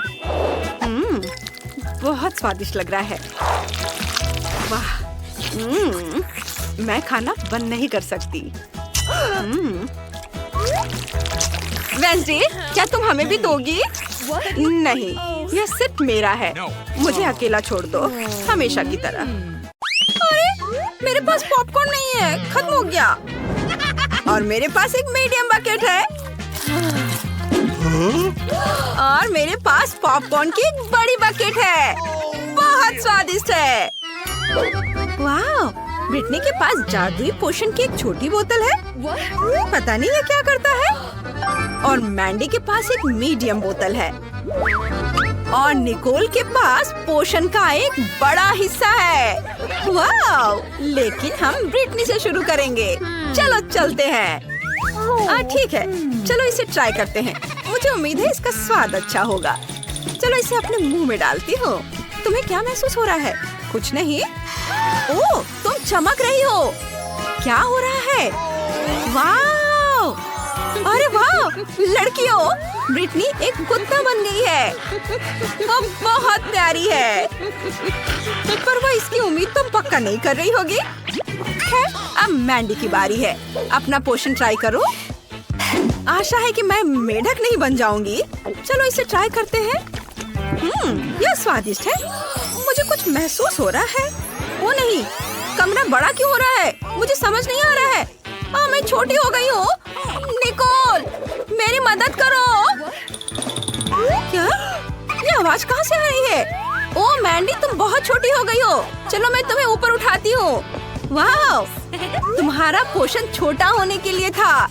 Speaker 1: बहुत स्वादिष्ट लग रहा है। वाह, मैं खाना बंद नहीं कर सकती। वेंसडे, क्या तुम हमें भी दोगी? नहीं, यह सिर्फ मेरा है। मुझे अकेला छोड़ दो, हमेशा की तरह। अरे, मेरे पास पॉपकॉर्न नहीं है, खत्म हो गया। और मेरे पास एक मीडियम बकेट है। और मेरे पास पॉपकॉर्न की एक बड़ी बकेट है। बहुत स्वादिष्ट है। वाह, ब्रिटनी के पास जादुई पोशन की एक छोटी बोतल है। पता नहीं ये क्या करता है। और मैंडी के पास एक मीडियम बोतल है। और निकोल के पास पोशन का एक बड़ा हिस्सा है। वाह, लेकिन हम ब्रिटनी से शुरू करेंगे। चलो चलते हैं। ठीक है, चलो इसे ट्राई करते हैं। मुझे उम्मीद है इसका स्वाद अच्छा होगा। चलो इसे अपने मुंह में डालती हूँ। तुम्हें क्या महसूस हो रहा है? कुछ नहीं। ओह, तुम चमक रही हो। क्या हो रहा है? वाह, अरे वाह, लड़कियों, ब्रिटनी एक कुत्ता बन गई है। वो बहुत प्यारी है। पर वो इसकी उम्मीद तुम पक्का नहीं कर रही होगी। खैर, अब मैंडी की बारी है। अपना पोशन ट्राई करो। आशा है कि मैं मेढक नहीं बन जाऊंगी। चलो इसे ट्राई करते हैं। यह स्वादिष्ट है। मुझे कुछ महसूस हो रहा है। वो नहीं, कमरा बड़ा क्यों हो रहा है? मुझे समझ नहीं आ रहा है। मैं छोटी हो गई हूँ। निकोल, मेरी मदद करो। क्या? ये आवाज कहाँ से आ रही है? ओह मैंडी, तुम बहुत छोटी हो गई हो। चलो मैं तुम्हें ऊपर उठाती हूँ। वाह, तुम्हारा पोषण छोटा होने के लिए था,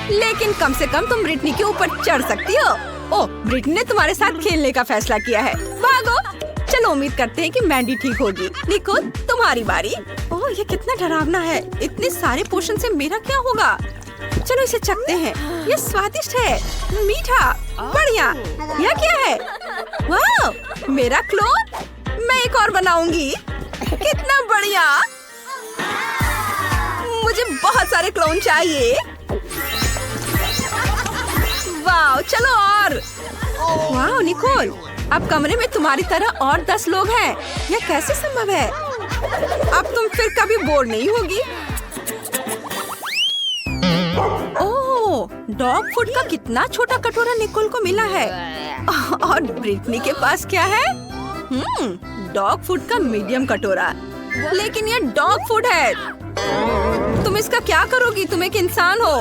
Speaker 1: लेकिन कम से कम तुम ब्रिटनी के ऊपर चढ़ सकती हो। ओह, ब्रिटनी ने तुम्हारे साथ खेलने का फैसला किया है। भागो। चलो उम्मीद करते हैं कि मैंडी ठीक होगी। निकोल, तुम्हारी बारी। ओह, ये कितना डरावना है। इतने सारे पोषण से मेरा क्या होगा? चलो इसे चखते हैं। ये स्वादिष्ट है, मीठा, बढ़िया। यह क्या है? वाह, मेरा क्लोन। मैं एक और बनाऊंगी। कितना बढ़िया। मुझे बहुत सारे क्लोन चाहिए। वाह, चलो और। वाह निकोल, अब कमरे में तुम्हारी तरह और 10 लोग हैं। यह कैसे संभव है? अब तुम फिर कभी बोर नहीं होगी। ओह, डॉग फूड का कितना छोटा कटोरा निकोल को मिला है। और ब्रिटनी के पास क्या है? डॉग फूड का मीडियम कटोरा। लेकिन यह डॉग फूड है। तुम इसका क्या करोगी? तुम एक इंसान हो।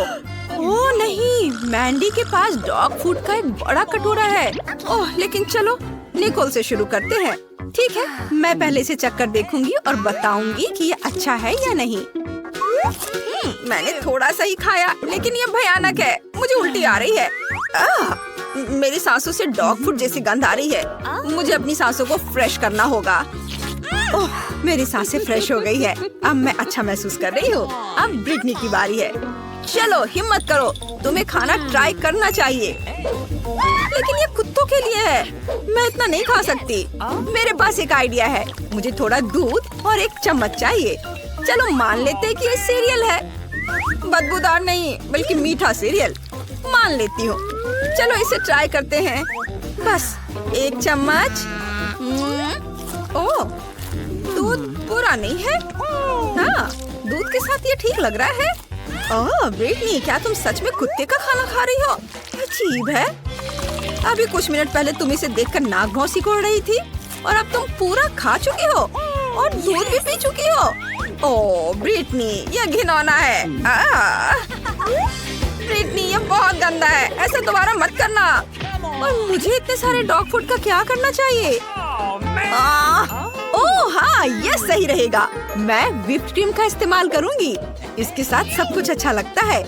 Speaker 1: ओह नहीं, मैंडी के पास डॉग फूड का एक बड़ा कटोरा है। ओह, लेकिन चलो निकोल से शुरू करते हैं। ठीक है, मैं पहले से चक्कर देखूंगी और बताऊंगी कि ये अच्छा है या नहीं। मैंने थोड़ा सा ही खाया, लेकिन ये भयानक है। मुझे उल्टी आ रही है। मेरी सांसों से डॉग फूड जैसी गंध आ रही है। मुझे अपनी सांसों को फ्रेश करना होगा। ओह, मेरी सांसें फ्रेश हो गई है। अब मैं अच्छा महसूस कर रही हूँ। अब ब्रिटनी की बारी है। चलो हिम्मत करो, तुम्हें खाना ट्राई करना चाहिए। लेकिन ये कुत्तों के लिए है, मैं इतना नहीं खा सकती। मेरे पास एक आइडिया है। मुझे थोड़ा दूध और एक चम्मच चाहिए। चलो मान लेते हैं कि ये सीरियल है। बदबूदार नहीं, बल्कि मीठा सीरियल। मान लेती हूँ। चलो इसे ट्राई करते हैं। बस एक चम्मच। ओह, दूध बुरा नहीं है। हाँ, दूध के साथ ये ठीक लग रहा है। ओह ब्रिटनी, क्या तुम सच में कुत्ते का खाना खा रही हो? अजीब है। अभी कुछ मिनट पहले तुम इसे देखकर नाक भौं सिकोड़ रही थी और अब तुम पूरा खा चुकी हो और दूध भी पी चुकी हो। ओह ब्रिटनी, यह घिनौना है। ब्रिटनी, यह बहुत गंदा है। ऐसा दोबारा मत करना। और मुझे इतने सारे डॉग फूड का क्या करना चाहिए? ओह हाँ, ये सही रहेगा। मैं व्हिप्ड क्रीम का इस्तेमाल करूंगी। इसके साथ सब कुछ अच्छा लगता है।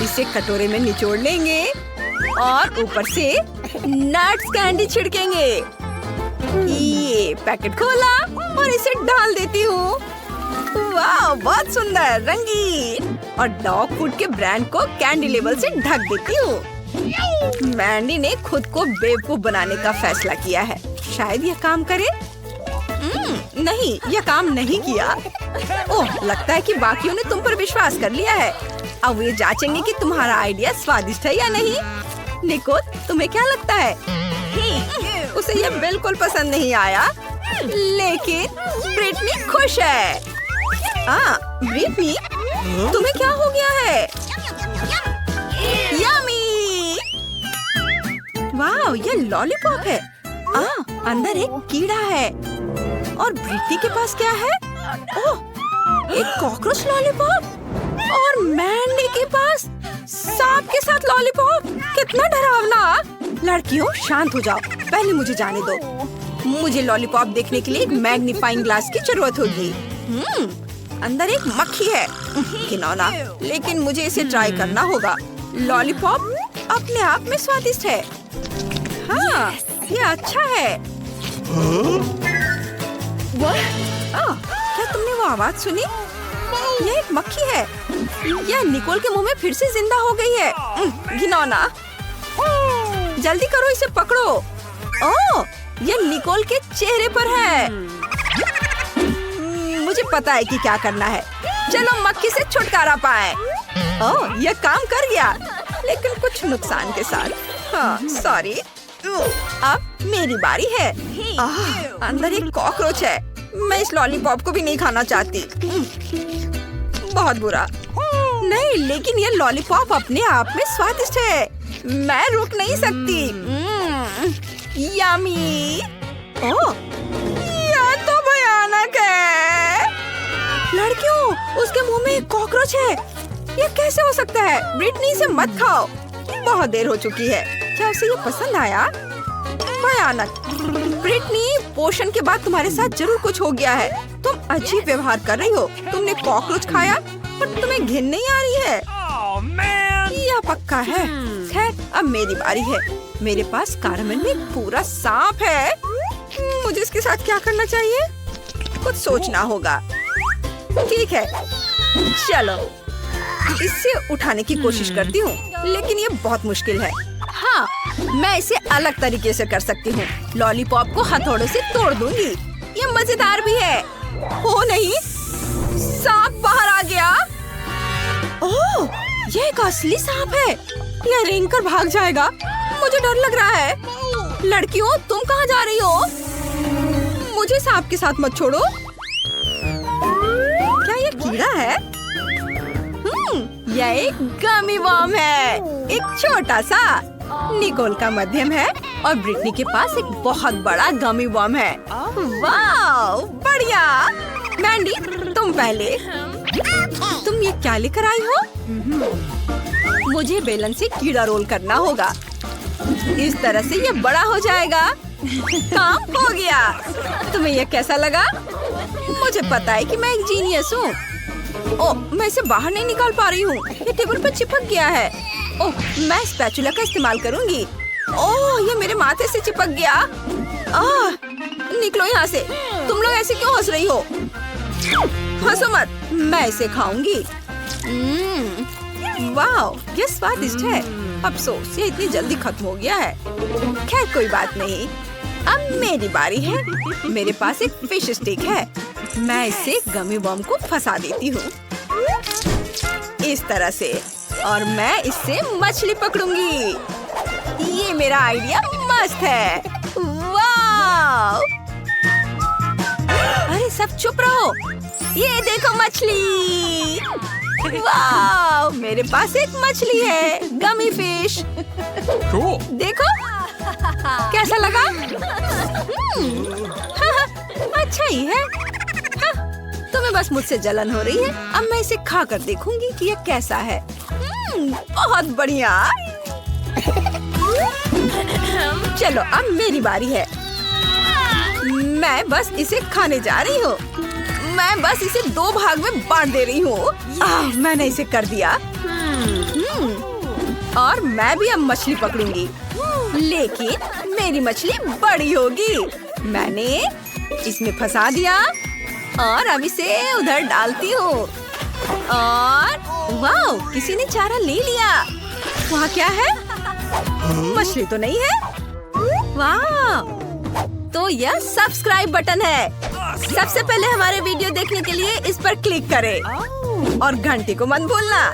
Speaker 1: इसे कटोरे में निचोड़ लेंगे और ऊपर से नट्स कैंडी छिड़केंगे। ये पैकेट खोला और इसे डाल देती हूँ। वाह, बहुत सुंदर, रंगीन। और डॉग फूड के ब्रांड को कैंडी लेबल से ढक देती हूँ। मैंडी ने खुद को बेवकूफ बनाने का फैसला किया है। शायद यह काम करे। नहीं, यह काम नहीं किया। ओह, लगता है कि बाकियों ने तुम पर विश्वास कर लिया है। अब वे जांचेंगे कि तुम्हारा आइडिया स्वादिष्ट है या नहीं। निको, तुम्हें क्या लगता है? उसे यह बिल्कुल पसंद नहीं आया, लेकिन ब्रिटनी खुश है। ब्रिटनी, तुम्हें क्या हो गया है? यम्मी! वाह, यह लॉलीपॉप है। अंदर एक कीड़ा है। और ब्रिटनी के पास क्या है? ओह, एक कॉकरोच लॉलीपॉप। और मैंडी के पास सांप के साथ लॉलीपॉप। कितना डरावना। लड़कियों, शांत हो जाओ। पहले मुझे जाने दो। मुझे लॉलीपॉप देखने के लिए एक मैग्नीफाइंग ग्लास की जरूरत होगी। अंदर एक मक्खी है। घिनौना, लेकिन मुझे इसे ट्राई करना होगा। लॉलीपॉप अपने आप में स्वादिष्ट है। हाँ, ये अच्छा है। क्या तुमने वो आवाज सुनी? यह एक मक्खी है। यह निकोल के मुंह में फिर से जिंदा हो गई है। घिनौना। जल्दी करो, इसे पकड़ो। ओह, यह निकोल के चेहरे पर है। मुझे पता है कि क्या करना है। चलो मक्खी से छुटकारा पाए। ओह, यह काम कर गया, लेकिन कुछ नुकसान के साथ। हाँ, सॉरी। अब मेरी बारी है। अंदर एक कॉकरोच है। मैं इस लॉलीपॉप को भी नहीं खाना चाहती। बहुत बुरा। नहीं, लेकिन ये लॉलीपॉप अपने आप में स्वादिष्ट है। मैं रुक नहीं सकती। यम्मी। ओह, यह तो भयानक है। लड़कियों, उसके मुंह में एक कॉकरोच है। ये कैसे हो सकता है? ब्रिटनी, इसे मत खाओ। बहुत देर हो चुकी है। क्या उसे ये पसंद आया? भयानक। ब्रिटनी, पोषण के बाद तुम्हारे साथ जरूर कुछ हो गया है। तुम अजीब व्यवहार कर रही हो। तुमने कॉकरोच खाया और तुम्हें घिन नहीं आ रही है। यह पक्का है। खैर, अब मेरी बारी है। मेरे पास कारमेन में एक पूरा सांप है। मुझे इसके साथ क्या करना चाहिए? कुछ सोचना होगा। ठीक है, चलो इसे उठाने की कोशिश करती हूँ, लेकिन ये बहुत मुश्किल है। हाँ, मैं इसे अलग तरीके से कर सकती हूँ। लॉलीपॉप को हथौड़े से तोड़ दूंगी। ये मजेदार भी है। हो नहीं, सांप बाहर आ गया। ओह, ये एक असली सांप है। यह रेंग कर भाग जाएगा। मुझे डर लग रहा है। लड़कियों, तुम कहाँ जा रही हो? मुझे सांप के साथ मत छोड़ो। क्या ये कीड़ा है? यह एक गमी वर्म है, एक छोटा सा। निकोल का मध्यम है और ब्रिटनी के पास एक बहुत बड़ा गमी वर्म है। वाह, बढ़िया। मैंडी, तुम पहले। तुम ये क्या लेकर आई हो? मुझे बेलन से कीड़ा रोल करना होगा। इस तरह से ये बड़ा हो जाएगा। काम हो गया। तुम्हें ये कैसा लगा? मुझे पता है कि मैं एक जीनियस हूँ। ओह, मैं इसे बाहर नहीं निकाल पा रही हूँ। ये टेबल पर चिपक गया है। ओह, मैं स्पैचुला का इस्तेमाल करूँगी। ओह, ये मेरे माथे से चिपक गया। निकलो यहाँ से। तुम लोग ऐसे क्यों हंस रही हो? हंसो मत, मैं इसे खाऊंगी। वाह, ये स्वादिष्ट है। अफसोस, ये इतनी जल्दी खत्म हो गया है। खैर, कोई बात नहीं। अब मेरी बारी है। मेरे पास एक फिश स्टिक है। मैं इसे गमी वर्म को फंसा देती हूँ इस तरह से, और मैं इससे मछली पकड़ूंगी। ये मेरा आइडिया मस्त है। वाह! अरे सब चुप रहो। ये देखो मछली। वाह! मेरे पास एक मछली है, गमी फिश।
Speaker 3: Cool.
Speaker 1: देखो कैसा लगा? अच्छा ही है। तुम्हें बस मुझसे जलन हो रही है। अब मैं इसे खा कर देखूंगी कि ये कैसा है। बहुत बढ़िया। चलो, अब मेरी बारी है। मैं बस इसे खाने जा रही हूँ। मैं बस इसे 2 भाग में बांट दे रही हूँ। मैंने इसे कर दिया। और मैं भी अब मछली पकड़ूंगी, लेकिन मेरी मछली बड़ी होगी। मैंने इसमें फंसा दिया और अब इसे उधर डालती हूँ। और वाह, किसी ने चारा ले लिया। वहाँ क्या है? मछली तो नहीं है। वाह, तो यह सब्सक्राइब बटन है। सबसे पहले हमारे वीडियो देखने के लिए इस पर क्लिक करें और घंटी को मत भूलना।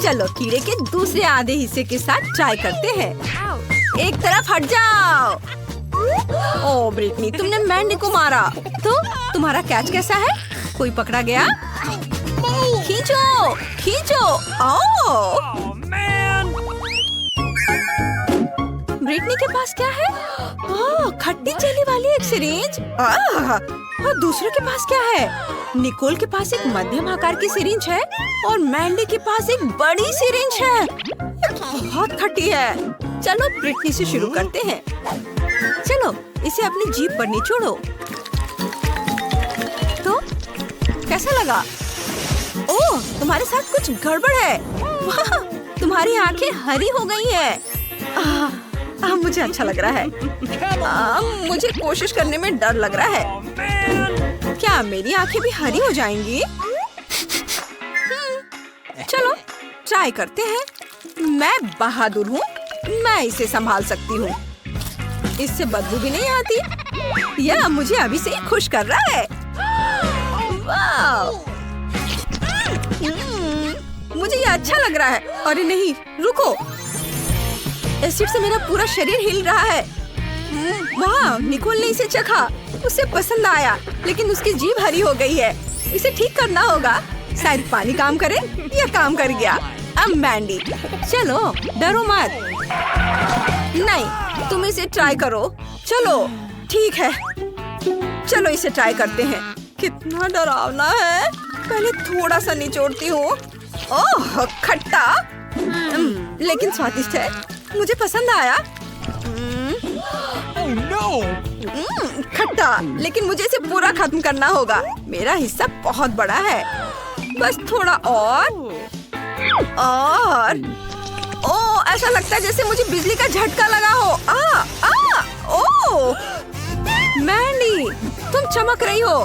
Speaker 1: चलो, कीड़े के दूसरे आधे हिस्से के साथ ट्राई करते हैं। एक तरफ हट जाओ। ओह ब्रिटनी, तुमने मैंडी को मारा। तो तुम्हारा कैच कैसा है? कोई पकड़ा गया? खींचो, खींचो। ओह ब्रिटनी के पास क्या है? ओह, खट्टी चीनी वाली एक सिरिंज। और दूसरे के पास क्या है? निकोल के पास एक मध्यम आकार की सिरिंज है और मैंडी के पास एक बड़ी सिरिंज है। बहुत खट्टी है। चलो, ब्रिटनी से शुरू करते हैं। चलो, इसे अपनी जीभ पर निचोड़ो। तो कैसा लगा? ओह, तुम्हारे साथ कुछ गड़बड़ है। वाह, तुम्हारी आंखें हरी हो गई हैं। मुझे अच्छा लग रहा है। मुझे कोशिश करने में डर लग रहा है। क्या मेरी आंखें भी हरी हो जाएंगी? चलो, ट्राई करते हैं। मैं बहादुर हूँ, मैं इसे संभाल सकती हूँ। इससे बदबू भी नहीं आती। यह मुझे अभी से ही खुश कर रहा है। वाह! मुझे ये अच्छा लग रहा है। अरे नहीं, रुको। एसिड से मेरा पूरा शरीर हिल रहा है। वाह, निकोल ने इसे चखा। उसे पसंद आया, लेकिन उसकी जीभ हरी हो गई है। इसे ठीक करना होगा। शायद पानी काम करे। यह काम कर गया। अब मैंडी, चलो, डरो मत। नहीं, तुम इसे ट्राई करो। चलो, ठीक है। चलो, इसे ट्राई करते हैं। कितना डरावना है। पहले थोड़ा सा निचोड़ती हूँ। ओह, खट्टा, लेकिन स्वादिष्ट है। मुझे पसंद आया।
Speaker 3: Oh no!
Speaker 1: खट्टा, लेकिन मुझे इसे पूरा खत्म करना होगा। मेरा हिस्सा बहुत बड़ा है। बस थोड़ा और। ओह, ऐसा लगता है जैसे मुझे बिजली का झटका लगा हो। ओह मैंडी, तुम चमक रही हो।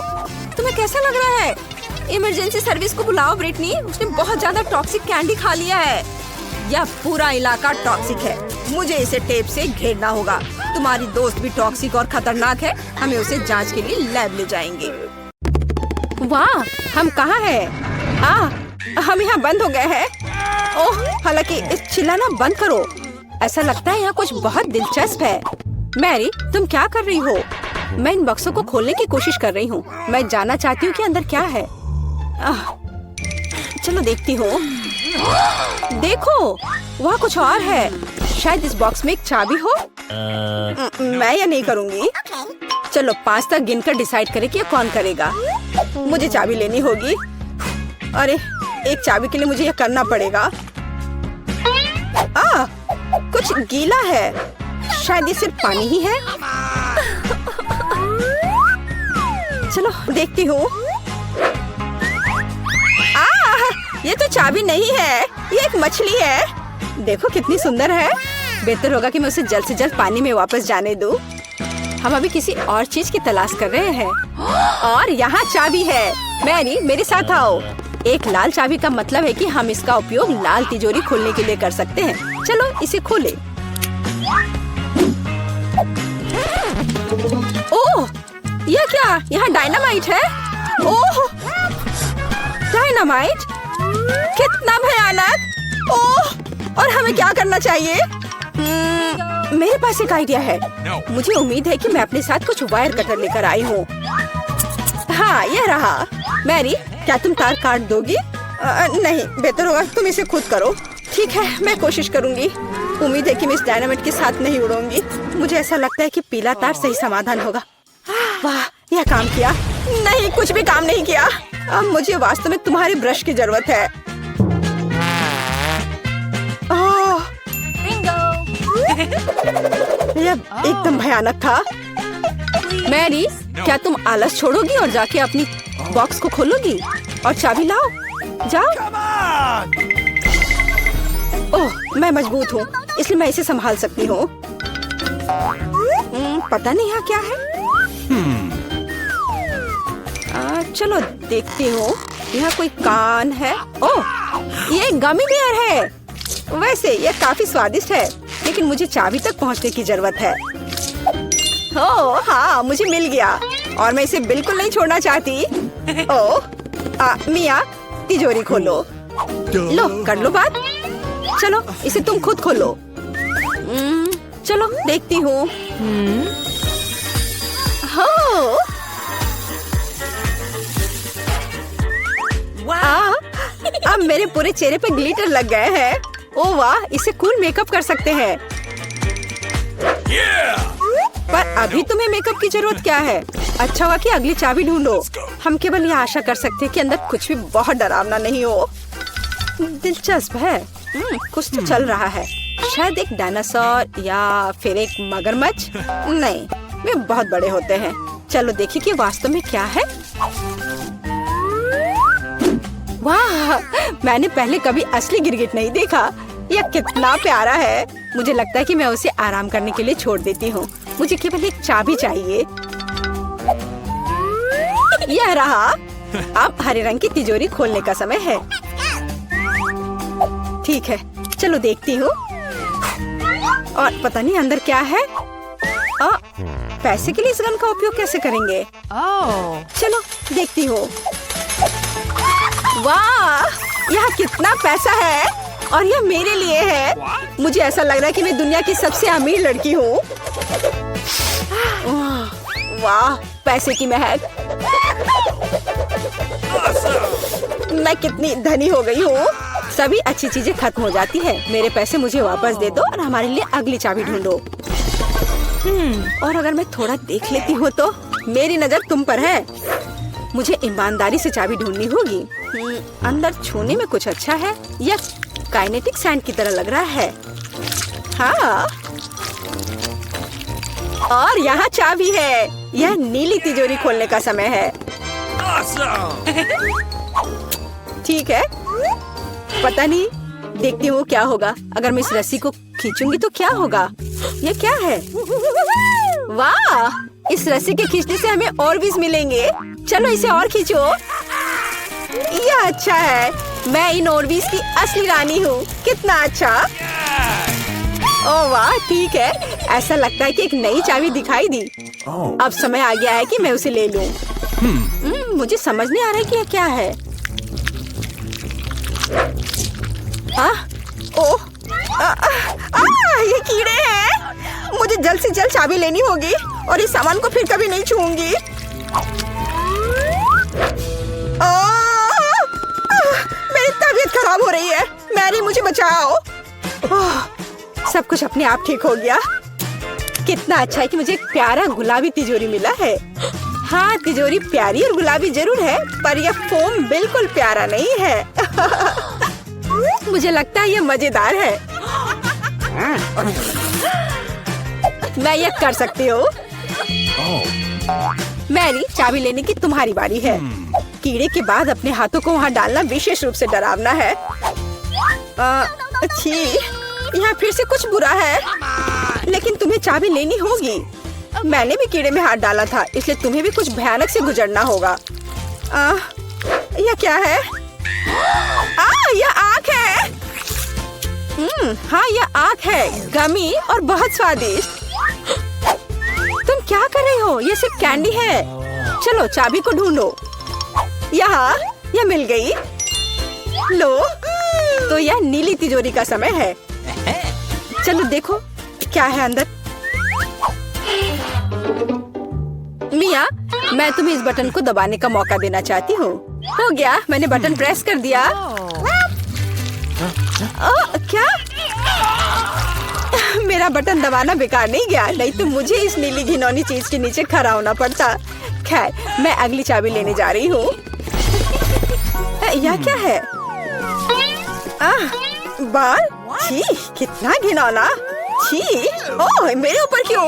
Speaker 1: तुम्हें कैसा लग रहा है? इमरजेंसी सर्विस को बुलाओ ब्रिटनी। उसने बहुत ज्यादा टॉक्सिक कैंडी खा लिया है। यह पूरा इलाका टॉक्सिक है। मुझे इसे टेप से घेरना होगा। तुम्हारी दोस्त भी टॉक्सिक और खतरनाक है। हमें उसे जांच के लिए लैब ले जाएंगे। वाह, हम कहाँ हैं? हम यहाँ बंद हो गए हैं। ओह, हालांकि चिल्लाना बंद करो। ऐसा लगता है यहाँ कुछ बहुत दिलचस्प है। मैरी, तुम क्या कर रही हो? मैं इन बक्सों को खोलने की कोशिश कर रही हूँ। मैं जानना चाहती हूँ कि अंदर क्या है। चलो देखती हूँ। देखो, वहाँ कुछ और है। शायद इस बॉक्स में एक चाबी हो। मैं ये नहीं करूँगी। चलो 5 तक गिनकर डिसाइड करें कि ये कौन करेगा। मुझे चाबी लेनी होगी। अरे, एक चाबी के लिए मुझे ये करना पड़ेगा। कुछ गीला है। शायद ये सिर्फ पानी ही है। चलो देखती हूँ। ये तो चाबी नहीं है, ये एक मछली है। देखो कितनी सुंदर है। बेहतर होगा कि मैं उसे जल्द से जल्द पानी में वापस जाने दूं। हम अभी किसी और चीज की तलाश कर रहे हैं। और यहाँ चाबी है। मैरी, मेरे साथ आओ। एक लाल चाबी का मतलब है कि हम इसका उपयोग लाल तिजोरी खोलने के लिए कर सकते हैं। चलो इसे खोले। ओह, यह क्या? यहाँ डायनामाइट है। ओह, डायनामाइट, कितना भयानक। ओह, और हमें क्या करना चाहिए? मेरे पास एक आइडिया है। मुझे उम्मीद है कि मैं अपने साथ कुछ वायर कटर लेकर आई हूँ। हाँ, यह रहा। मैरी, क्या तुम तार काट दोगी? नहीं, बेहतर होगा तुम इसे खुद करो। ठीक है, मैं कोशिश करूंगी। उम्मीद है कि मैं इस डायनामाइट के साथ नहीं उड़ूंगी। मुझे ऐसा लगता है कि पीला तार सही समाधान होगा। वाह, यह काम किया। नहीं, कुछ भी काम नहीं किया। अब मुझे वास्तव में तुम्हारे ब्रश की जरूरत है। यह एकदम भयानक था। मैरी, क्या तुम आलस छोड़ोगी और जाके अपनी बॉक्स को खोलोगी और चाबी लाओ? जाओ। ओह, मैं मजबूत हूँ, इसलिए मैं इसे संभाल सकती हूँ। पता नहीं यहाँ क्या है। चलो देखती हूँ। यहाँ कोई कान है। ओह, ये गमी बेयर है। वैसे ये काफी स्वादिष्ट है, लेकिन मुझे चाबी तक पहुँचने की जरूरत है। ओह हाँ, मुझे मिल गया और मैं इसे बिल्कुल नहीं छोड़ना चाहती। ओह, मिया, तिजोरी खोलो। लो, कर लो बात। चलो इसे तुम खुद खोलो। चलो देखती हूँ। अब मेरे पूरे चेहरे पे ग्लिटर लग गए हैं। ओह वाह, इसे कूल मेकअप कर सकते हैं। पर अभी तुम्हें मेकअप की जरूरत क्या है? अच्छा हुआ कि अगली चाबी ढूंढो। हम केवल ये आशा कर सकते हैं कि अंदर कुछ भी बहुत डरावना नहीं हो। दिलचस्प है। कुछ तो चल रहा है। शायद एक डायनासोर या फिर एक मगरमच्छ। नहीं, वे बहुत बड़े होते हैं। चलो देखिए कि वास्तव में क्या है। वाह, मैंने पहले कभी असली गिरगिट नहीं देखा। यह कितना प्यारा है। मुझे लगता है कि मैं उसे आराम करने के लिए छोड़ देती हूँ। मुझे केवल एक चाबी चाहिए। यह रहा। अब हरे रंग की तिजोरी खोलने का समय है। ठीक है, चलो देखती हूँ। और पता नहीं अंदर क्या है। पैसे के लिए इस गन का उपयोग कैसे करेंगे? चलो देखती हूँ। वाह, यह कितना पैसा है और यह मेरे लिए है। मुझे ऐसा लग रहा है कि मैं दुनिया की सबसे अमीर लड़की हूँ। वाह, पैसे की महक। मैं कितनी धनी हो गई हूँ। सभी अच्छी चीजें खत्म हो जाती है। मेरे पैसे मुझे वापस दे दो और हमारे लिए अगली चाबी ढूंढो। और अगर मैं थोड़ा देख लेती हूँ तो मेरी नजर तुम पर है। मुझे ईमानदारी से चाबी ढूंढनी होगी। अंदर छूने में कुछ अच्छा है। यह काइनेटिक सैंड की तरह लग रहा है। हाँ, और यहाँ चाबी है। यह नीली तिजोरी खोलने का समय है। ठीक है, पता नहीं, देखती हूँ क्या होगा। अगर मैं इस रस्सी को खींचूंगी तो क्या होगा? ये क्या है? वाह, इस रस्सी के खींचने से हमें और भी मिलेंगे। चलो इसे और खींचो। यह अच्छा है। मैं इन ऑर्बिस की असली रानी हूँ। कितना अच्छा। ओह वाह, ठीक है। ऐसा लगता है कि एक नई चाबी दिखाई दी। अब समय आ गया है कि मैं उसे ले लूं। मुझे समझ नहीं आ रहा है कि यह क्या है। ओह, ये कीड़े हैं। मुझे जल्द जल्द से जल्द चाबी लेनी होगी और इस सामान को फिर कभी नहीं छूऊंगी। मेरी तबीयत खराब हो रही है। मैरी, मुझे बचाओ। सब कुछ अपने आप ठीक हो गया। कितना अच्छा है कि मुझे एक प्यारा गुलाबी तिजोरी मिला है। हाँ, तिजोरी प्यारी और गुलाबी जरूर है, पर यह फोम बिल्कुल प्यारा नहीं है। मुझे लगता है यह मजेदार है। मैं यह कर सकती हूँ। मैरी, चाबी लेने की तुम्हारी बारी है। कीड़े के बाद अपने हाथों को वहाँ डालना विशेष रूप से डरावना है। अच्छी, यहाँ फिर से कुछ बुरा है, लेकिन तुम्हें चाबी लेनी होगी। मैंने भी कीड़े में हाथ डाला था, इसलिए तुम्हें भी कुछ भयानक से गुजरना होगा। यह क्या है? यह आँख है। हाँ, यह आँख है, गमी और बहुत स्वादिष्ट। तुम क्या कर रही हो? यह सिर्फ कैंडी है। चलो चाबी को ढूंढो। यहाँ, यह मिल गई। लो, तो यह नीली तिजोरी का समय है। चलो देखो क्या है अंदर। मिया, मैं तुम्हें इस बटन को दबाने का मौका देना चाहती हूँ। हो गया, मैंने बटन प्रेस कर दिया। क्या? मेरा बटन दबाना बेकार नहीं गया, नहीं तो मुझे इस नीली घिनौनी चीज के नीचे खड़ा होना पड़ता। खैर, मैं अगली चाबी लेने जा रही हूँ। यह क्या है? बाल? छी, कितना घिनौना। छी, ओह, मेरे ऊपर क्यों?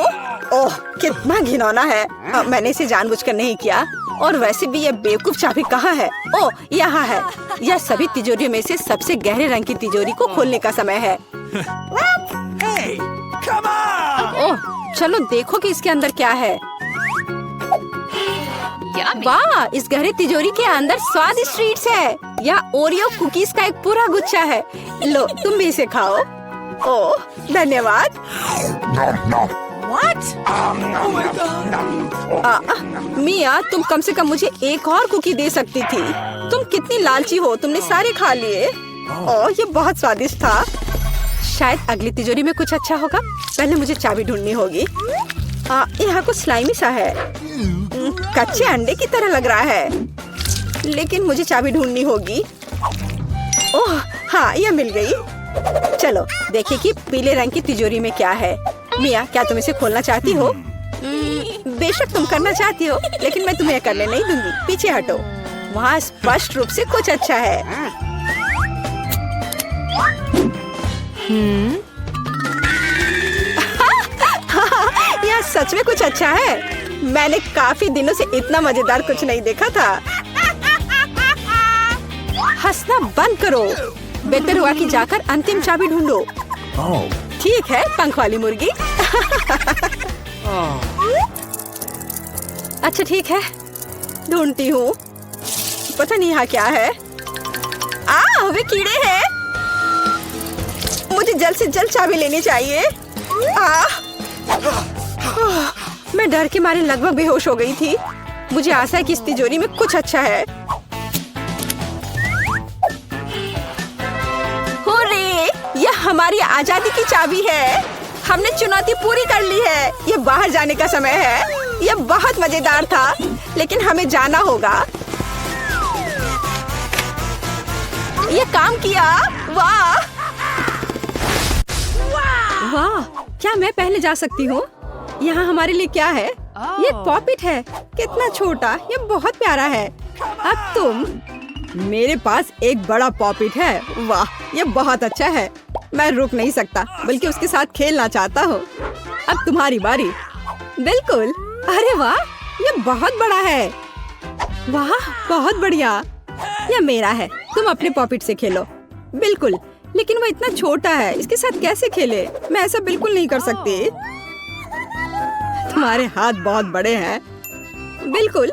Speaker 1: ओह, कितना घिनौना है। मैंने इसे जानबूझकर नहीं किया। और वैसे भी यह बेवकूफ चाबी कहाँ है? ओह, यहाँ है। यह सभी तिजोरियों में से सबसे गहरे रंग की तिजोरी को खोलने का समय है।
Speaker 3: Hey, come on!
Speaker 1: ओह, चलो देखो कि इसके अंदर क्या है। वाह, इस गहरे तिजोरी के अंदर स्वादिष्ट ट्रीट्स है। यह ओरियो कुकीज का एक पूरा गुच्छा है। लो, तुम भी इसे खाओ। ओह, धन्यवाद।
Speaker 2: What?
Speaker 1: मिया, तुम कम से कम मुझे एक और कुकी दे सकती थी। तुम कितनी लालची हो, तुमने सारे खा लिए। ओह, ये बहुत स्वादिष्ट था। शायद अगली तिजोरी में कुछ अच्छा होगा। पहले मुझे चाबी ढूंढनी होगी। यहाँ कुछ स्लाइमी सा है, कच्चे अंडे की तरह लग रहा है, लेकिन मुझे चाबी ढूंढनी होगी। ओह हाँ, यह मिल गई। चलो देखिए कि पीले रंग की तिजोरी में क्या है। मिया, क्या तुम इसे खोलना चाहती हो? बेशक तुम करना चाहती हो, लेकिन मैं तुम्हें करने नहीं दूंगी। पीछे हटो, वहाँ स्पष्ट रूप से कुछ अच्छा है। यह सच में कुछ अच्छा है। मैंने काफी दिनों से इतना मजेदार कुछ नहीं देखा था। हंसना बंद करो। बेहतर हुआ कि जाकर अंतिम चाबी ढूंढो। ठीक है, पंख वाली मुर्गी। अच्छा ठीक है, ढूंढती हूँ। पता नहीं यहाँ क्या है। वे कीड़े हैं। मुझे जल्द से जल्द चाबी लेनी चाहिए। मैं डर के मारे लगभग बेहोश हो गई थी। मुझे आशा है कि इस तिजोरी में कुछ अच्छा है। हुर्रे! यह हमारी आजादी की चाबी है। हमने चुनौती पूरी कर ली है। यह बाहर जाने का समय है। यह बहुत मजेदार था, लेकिन हमें जाना होगा। यह काम किया। वाह वाह, क्या मैं पहले जा सकती हूँ? यहाँ हमारे लिए क्या है? ये पॉपिट है। कितना छोटा, ये बहुत प्यारा है। अब तुम, मेरे पास एक बड़ा पॉपिट है। वाह, ये बहुत अच्छा है। मैं रुक नहीं सकता, बल्कि उसके साथ खेलना चाहता हूँ। अब तुम्हारी बारी। बिल्कुल। अरे वाह, ये बहुत बड़ा है। वाह, बहुत बढ़िया। यह मेरा है। तुम अपने पॉपिट से खेलो। बिल्कुल, लेकिन वो इतना छोटा है, इसके साथ कैसे खेले? मैं ऐसा बिल्कुल नहीं कर सकती। तुम्हारे हाथ बहुत बड़े हैं। बिल्कुल,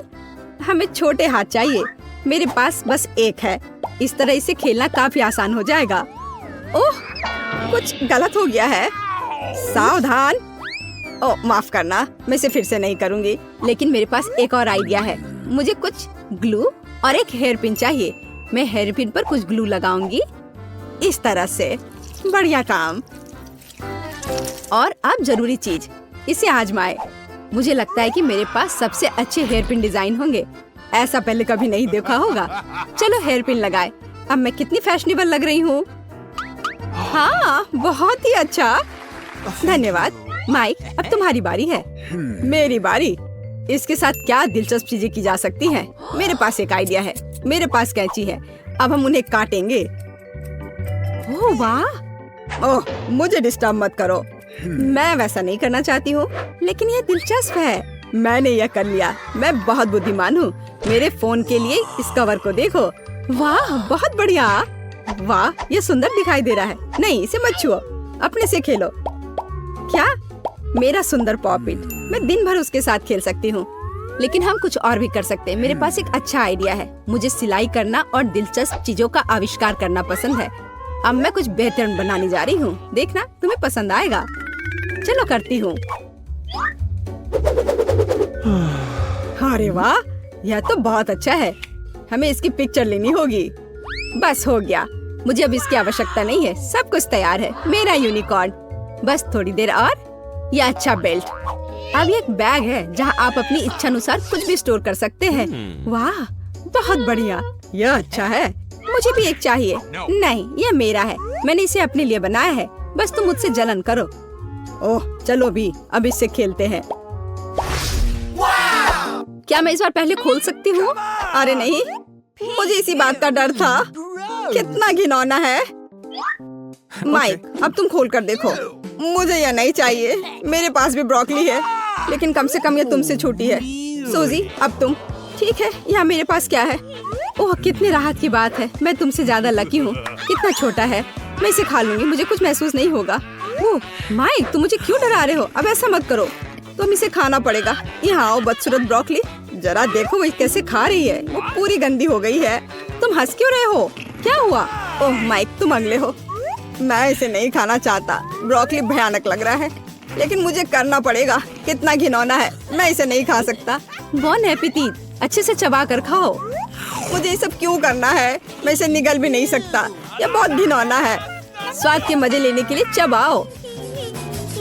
Speaker 1: हमें छोटे हाथ चाहिए। मेरे पास बस एक है। इस तरह इसे खेलना काफी आसान हो जाएगा। ओह, कुछ गलत हो गया है। सावधान। ओह, माफ करना, मैं इसे फिर से नहीं करूंगी। लेकिन मेरे पास एक और आइडिया है। मुझे कुछ ग्लू और एक हेयर पिन चाहिए। मैं हेयर पिन पर कुछ ग्लू लगाऊंगी, इस तरह से। बढ़िया काम। और अब जरूरी चीज, इसे आजमाए। मुझे लगता है कि मेरे पास सबसे अच्छे हेयर पिन डिजाइन होंगे। ऐसा पहले कभी नहीं देखा होगा। चलो हेयर पिन लगाए। अब मैं कितनी फैशनेबल लग रही हूँ। हाँ, बहुत ही अच्छा। धन्यवाद। माइक, अब तुम्हारी बारी है। मेरी बारी। इसके साथ क्या दिलचस्प चीजें की जा सकती हैं? मेरे पास एक आइडिया है। मेरे पास कैंची है। अब हम उन्हें काटेंगे। ओह वाह! ओह, मुझे डिस्टर्ब मत करो। मैं वैसा नहीं करना चाहती हूँ, लेकिन यह दिलचस्प है। मैंने यह कर लिया। मैं बहुत बुद्धिमान हूँ। मेरे फोन के लिए इस कवर को देखो। वाह, बहुत बढ़िया। वाह, ये सुंदर दिखाई दे रहा है। नहीं, इसे मत छुओ, अपने से खेलो। क्या? मेरा सुंदर पॉपिट। मैं दिन भर उसके साथ खेल सकती हूँ। लेकिन हम कुछ और भी कर सकते हैं। मेरे पास एक अच्छा आइडिया है। मुझे सिलाई करना और दिलचस्प चीजों का आविष्कार करना पसंद है। अब मैं कुछ बेहतर बनाने जा रही हूँ। देखना, तुम्हें पसंद आएगा। चलो करती हूँ। अरे वाह, यह तो बहुत अच्छा है। हमें इसकी पिक्चर लेनी होगी। बस हो गया। मुझे अब इसकी आवश्यकता नहीं है। सब कुछ तैयार है। मेरा यूनिकॉर्न। बस थोड़ी देर और। यह अच्छा बेल्ट। अब ये एक बैग है जहाँ आप अपनी इच्छा अनुसार कुछ भी स्टोर कर सकते हैं। वाह, बहुत बढ़िया। यह अच्छा है। मुझे भी एक चाहिए। नहीं, यह मेरा है। मैंने इसे अपने लिए बनाया है। बस तुम मुझसे जलन करो। ओह, चलो भी अब इससे खेलते हैं। क्या मैं इस बार पहले खोल सकती हूँ? अरे नहीं, मुझे इसी बात का डर था। कितना घिनौना है। माइक, अब तुम खोल कर देखो। मुझे यह नहीं चाहिए। मेरे पास भी ब्रोकली है, लेकिन कम से कम यह तुमसे छोटी है। सूजी, अब तुम। ठीक है, यहाँ मेरे पास क्या है? ओह, कितनी राहत की बात है। मैं तुमसे ज्यादा लकी हूँ। कितना छोटा है। मैं इसे खा लूंगी। मुझे कुछ महसूस नहीं होगा। ओह माइक, तुम मुझे क्यों डरा रहे हो? अब ऐसा मत करो। तुम इसे खाना पड़ेगा। यहाँ आओ बदसूरत ब्रोकली। जरा देखो वो कैसे खा रही है। वो पूरी गंदी हो गई है। तुम हंस क्यों रहे हो? क्या हुआ? ओह माइक, तुम अगले हो। मैं इसे नहीं खाना चाहता। ब्रोकली भयानक लग रहा है, लेकिन मुझे करना पड़ेगा। कितना घिनौना है। मैं इसे नहीं खा सकता। बॉन एपेटीट। अच्छे से चबा कर खाओ। मुझे ये सब क्यों करना है? मैं इसे निगल भी नहीं सकता। यह बहुत घिनौना है। स्वाद के मजे लेने के लिए चबाओ।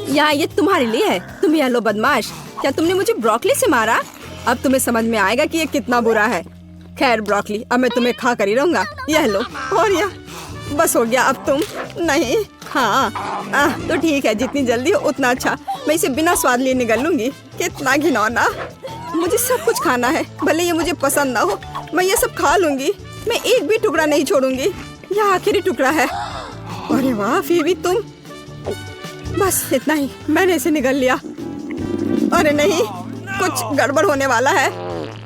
Speaker 1: यहाँ ये तुम्हारे लिए है। तुम यह लो बदमाश। क्या तुमने मुझे ब्रोकली से मारा? अब तुम्हें समझ में आएगा कि ये कितना बुरा है। खैर ब्रोकली, अब मैं तुम्हें खा कर ही रहूंगा। यह लो। और यह बस हो गया। अब तुम नहीं। हाँ, तो ठीक है। जितनी जल्दी हो उतना अच्छा। मैं इसे बिना स्वाद लिए निगल लूंगी। कितना घिनौना। मुझे सब कुछ खाना है, भले ये मुझे पसंद ना हो। मैं ये सब खा लूंगी। मैं एक भी टुकड़ा नहीं छोड़ूंगी। यह आखिरी टुकड़ा है। अरे वाह फीबी, तुम। बस इतना ही। मैंने इसे निगल लिया। अरे नहीं, कुछ गड़बड़ होने वाला है।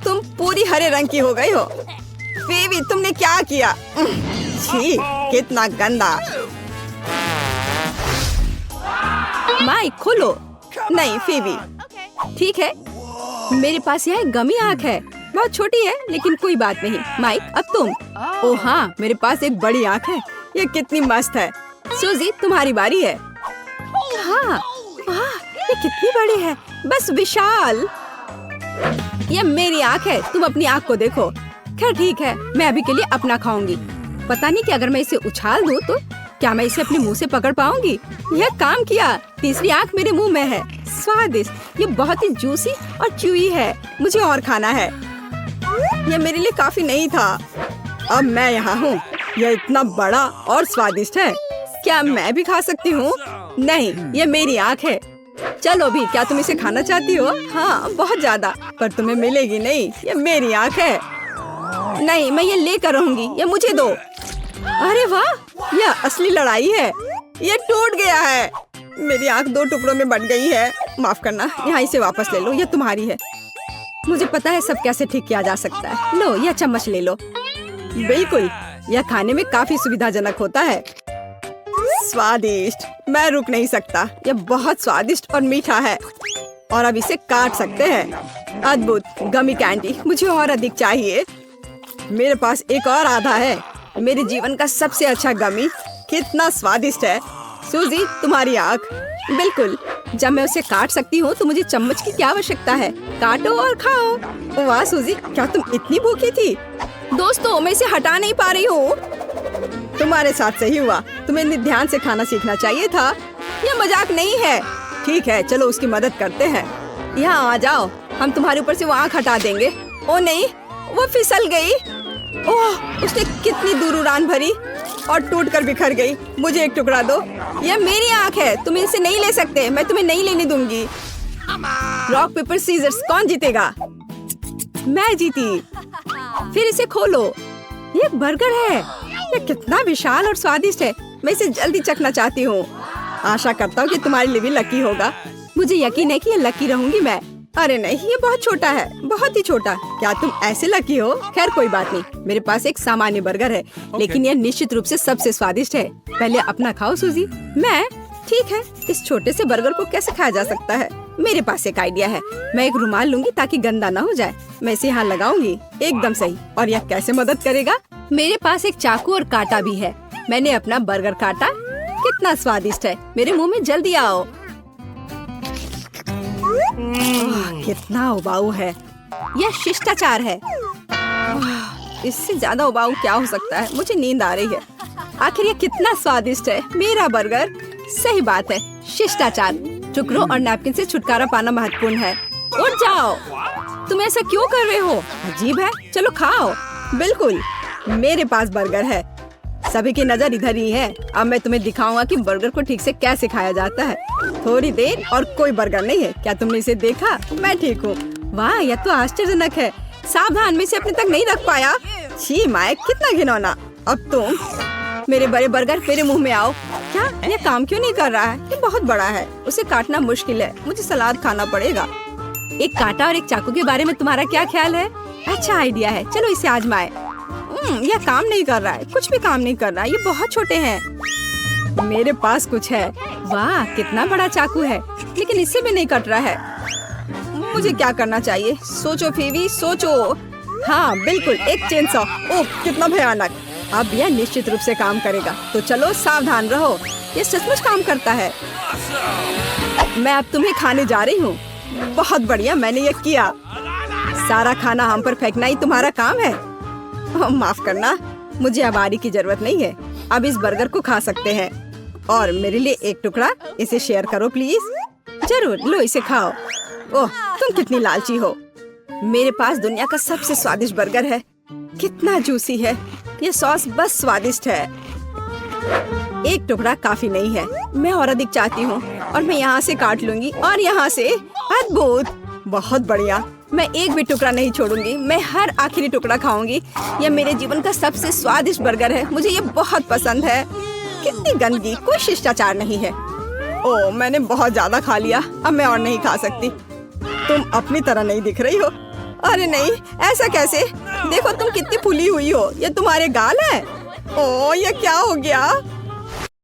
Speaker 1: तुम पूरी हरे रंग की हो गई हो। फीबी, तुमने क्या किया? छी, कितना गंदा। माइक, खोलो। नहीं फीबी। ठीक है, मेरे पास यह गमी आँख है। बहुत छोटी है, लेकिन कोई बात नहीं। माइक, अब तुम। ओह हाँ, मेरे पास एक बड़ी आँख है। ये कितनी मस्त है। सूजी, तुम्हारी बारी है। हाँ, वाह, ये कितनी बड़ी है। बस विशाल। ये मेरी आँख है। तुम अपनी आँख को देखो। खैर ठीक है, मैं अभी के लिए अपना खाऊंगी। पता नहीं कि अगर मैं इसे उछाल दूं तो क्या मैं इसे अपने मुंह से पकड़ पाऊंगी। यह काम किया। तीसरी आँख मेरे मुंह में है। स्वादिष्ट। ये बहुत ही जूसी और च्यूई है। मुझे और खाना है। यह मेरे लिए काफी नहीं था। अब मैं यहाँ हूँ। यह इतना बड़ा और स्वादिष्ट है। क्या मैं भी खा सकती हूँ? नहीं, ये मेरी आँख है। चलो भी, क्या तुम इसे खाना चाहती हो? हाँ, बहुत ज्यादा। पर तुम्हें मिलेगी नहीं। ये मेरी आँख है। नहीं, मैं ये लेकर रहूंगी। ये मुझे दो। अरे वाह, यह असली लड़ाई है। ये टूट गया है। मेरी आँख 2 टुकड़ों में बट गई है। माफ करना, यहाँ इसे वापस ले लो। यह तुम्हारी है। मुझे पता है सब कैसे ठीक किया जा सकता है। लो, यह चम्मच ले लो। बिल्कुल, यह खाने में काफी सुविधाजनक होता है। स्वादिष्ट। मैं रुक नहीं सकता। यह बहुत स्वादिष्ट और मीठा है। और अब इसे काट सकते हैं। अद्भुत गमी कैंडी। मुझे और अधिक चाहिए। मेरे पास एक और आधा है। मेरे जीवन का सबसे अच्छा गमी। कितना स्वादिष्ट है। सूजी, तुम्हारी आँख। बिल्कुल, जब मैं उसे काट सकती हूँ तो मुझे चम्मच की क्या आवश्यकता है। काटो और खाओ। वाह सूजी, क्या तुम इतनी भूखी थी? दोस्तों, मैं इसे हटा नहीं पा रही हूँ। तुम्हारे साथ सही हुआ। तुम्हें ध्यान से खाना सीखना चाहिए था। यह मजाक नहीं है। ठीक है, चलो उसकी मदद करते हैं। यहाँ आ जाओ, हम तुम्हारे ऊपर से वो आँख हटा देंगे। ओ नहीं, वो फिसल गई। ओह, उसने कितनी दूर उड़ान भरी और टूटकर बिखर गई। मुझे एक टुकड़ा दो, ये मेरी आँख है, तुम इनसे नहीं ले सकते, मैं तुम्हें नहीं लेने दूंगी। रॉक पेपर सीजर्स, कौन जीतेगा? मैं जीती। फिर इसे खोलो, ये एक बर्गर है। ये कितना विशाल और स्वादिष्ट है, मैं इसे जल्दी चखना चाहती हूँ। आशा करता हूँ कि तुम्हारे लिए भी लकी होगा। मुझे यकीन है कि ये लकी रहूंगी मैं। अरे नहीं, ये बहुत छोटा है, बहुत ही छोटा। क्या तुम ऐसे लकी हो? खैर कोई बात नहीं, मेरे पास एक सामान्य बर्गर है, लेकिन यह निश्चित रूप से सबसे स्वादिष्ट है। पहले अपना खाओ सूजी। मैं? ठीक है, इस छोटे से बर्गर को कैसे खाया जा सकता है? मेरे पास एक आइडिया है। मैं एक रुमाल लूंगी ताकि गंदा ना हो जाए। मैं इसे यहाँ लगाऊंगी, एकदम सही। और यह कैसे मदद करेगा? मेरे पास एक चाकू और कांटा भी है। मैंने अपना बर्गर काटा। कितना स्वादिष्ट है, मेरे मुंह में जल्दी आओ। कितना उबाऊ है, यह शिष्टाचार है। इससे ज्यादा उबाऊ क्या हो सकता है? मुझे नींद आ रही है। आखिर ये कितना स्वादिष्ट है, मेरा बर्गर। सही बात है, शिष्टाचार। टुकड़ों और नैपकिन से छुटकारा पाना महत्वपूर्ण है। उठ जाओ, तुम ऐसा क्यों कर रहे हो? अजीब है, चलो खाओ। बिल्कुल, मेरे पास बर्गर है। सभी की नजर इधर ही है। अब मैं तुम्हें दिखाऊंगा कि बर्गर को ठीक से कैसे खाया जाता है। थोड़ी देर और कोई बर्गर नहीं है। क्या तुमने इसे देखा? मैं ठीक हूँ। वाह, यह तो आश्चर्यजनक है। सावधान, में से अपने तक नहीं रख पाया। छी माइक, कितना घिनौना। अब तुम मेरे बड़े बर्गर मेरे मुंह में आओ। क्या ये काम क्यों नहीं कर रहा है? ये बहुत बड़ा है, उसे काटना मुश्किल है। मुझे सलाद खाना पड़ेगा। एक कांटा और एक चाकू के बारे में तुम्हारा क्या ख्याल है? अच्छा आइडिया है, चलो इसे आजमाएं। यह काम नहीं कर रहा है, कुछ भी काम नहीं कर रहा है। ये बहुत छोटे हैं। मेरे पास कुछ है। वाह, कितना बड़ा चाकू है, लेकिन इससे भी नहीं कट रहा है। मुझे क्या करना चाहिए? सोचो फीवी, सोचो। हाँ बिल्कुल, एक चेनसॉ। ओह, कितना भयानक। अब यह निश्चित रूप से काम करेगा, तो चलो सावधान रहो। ये सचमुच काम करता है। मैं अब तुम्हें खाने जा रही हूँ। बहुत बढ़िया, मैंने ये किया। सारा खाना हम पर फेंकना ही तुम्हारा काम है? माफ करना, मुझे अब आरी की जरूरत नहीं है। अब इस बर्गर को खा सकते हैं। और मेरे लिए एक टुकड़ा, इसे शेयर करो प्लीज। जरूर, लो इसे खाओ। ओह, तुम कितनी लालची हो। मेरे पास दुनिया का सबसे स्वादिष्ट बर्गर है। कितना जूसी है। ये सॉस बस स्वादिष्ट है। एक टुकड़ा काफी नहीं है, मैं और अधिक चाहती हूँ। और मैं यहाँ से काट लूंगी और यहाँ से। अद्भुत, बहुत बढ़िया। मैं एक भी टुकड़ा नहीं छोड़ूंगी। मैं हर आखिरी टुकड़ा खाऊंगी। यह मेरे जीवन का सबसे स्वादिष्ट बर्गर है। मुझे ये बहुत पसंद है। कितनी गंदगी, कोई शिष्टाचार नहीं है। ओह, मैंने बहुत ज्यादा खा लिया, अब मैं और नहीं खा सकती। तुम अपनी तरह नहीं दिख रही हो। अरे नहीं, ऐसा कैसे? देखो तुम कितनी फूली हुई हो। ये तुम्हारे गाल है। ओह, ये क्या हो गया?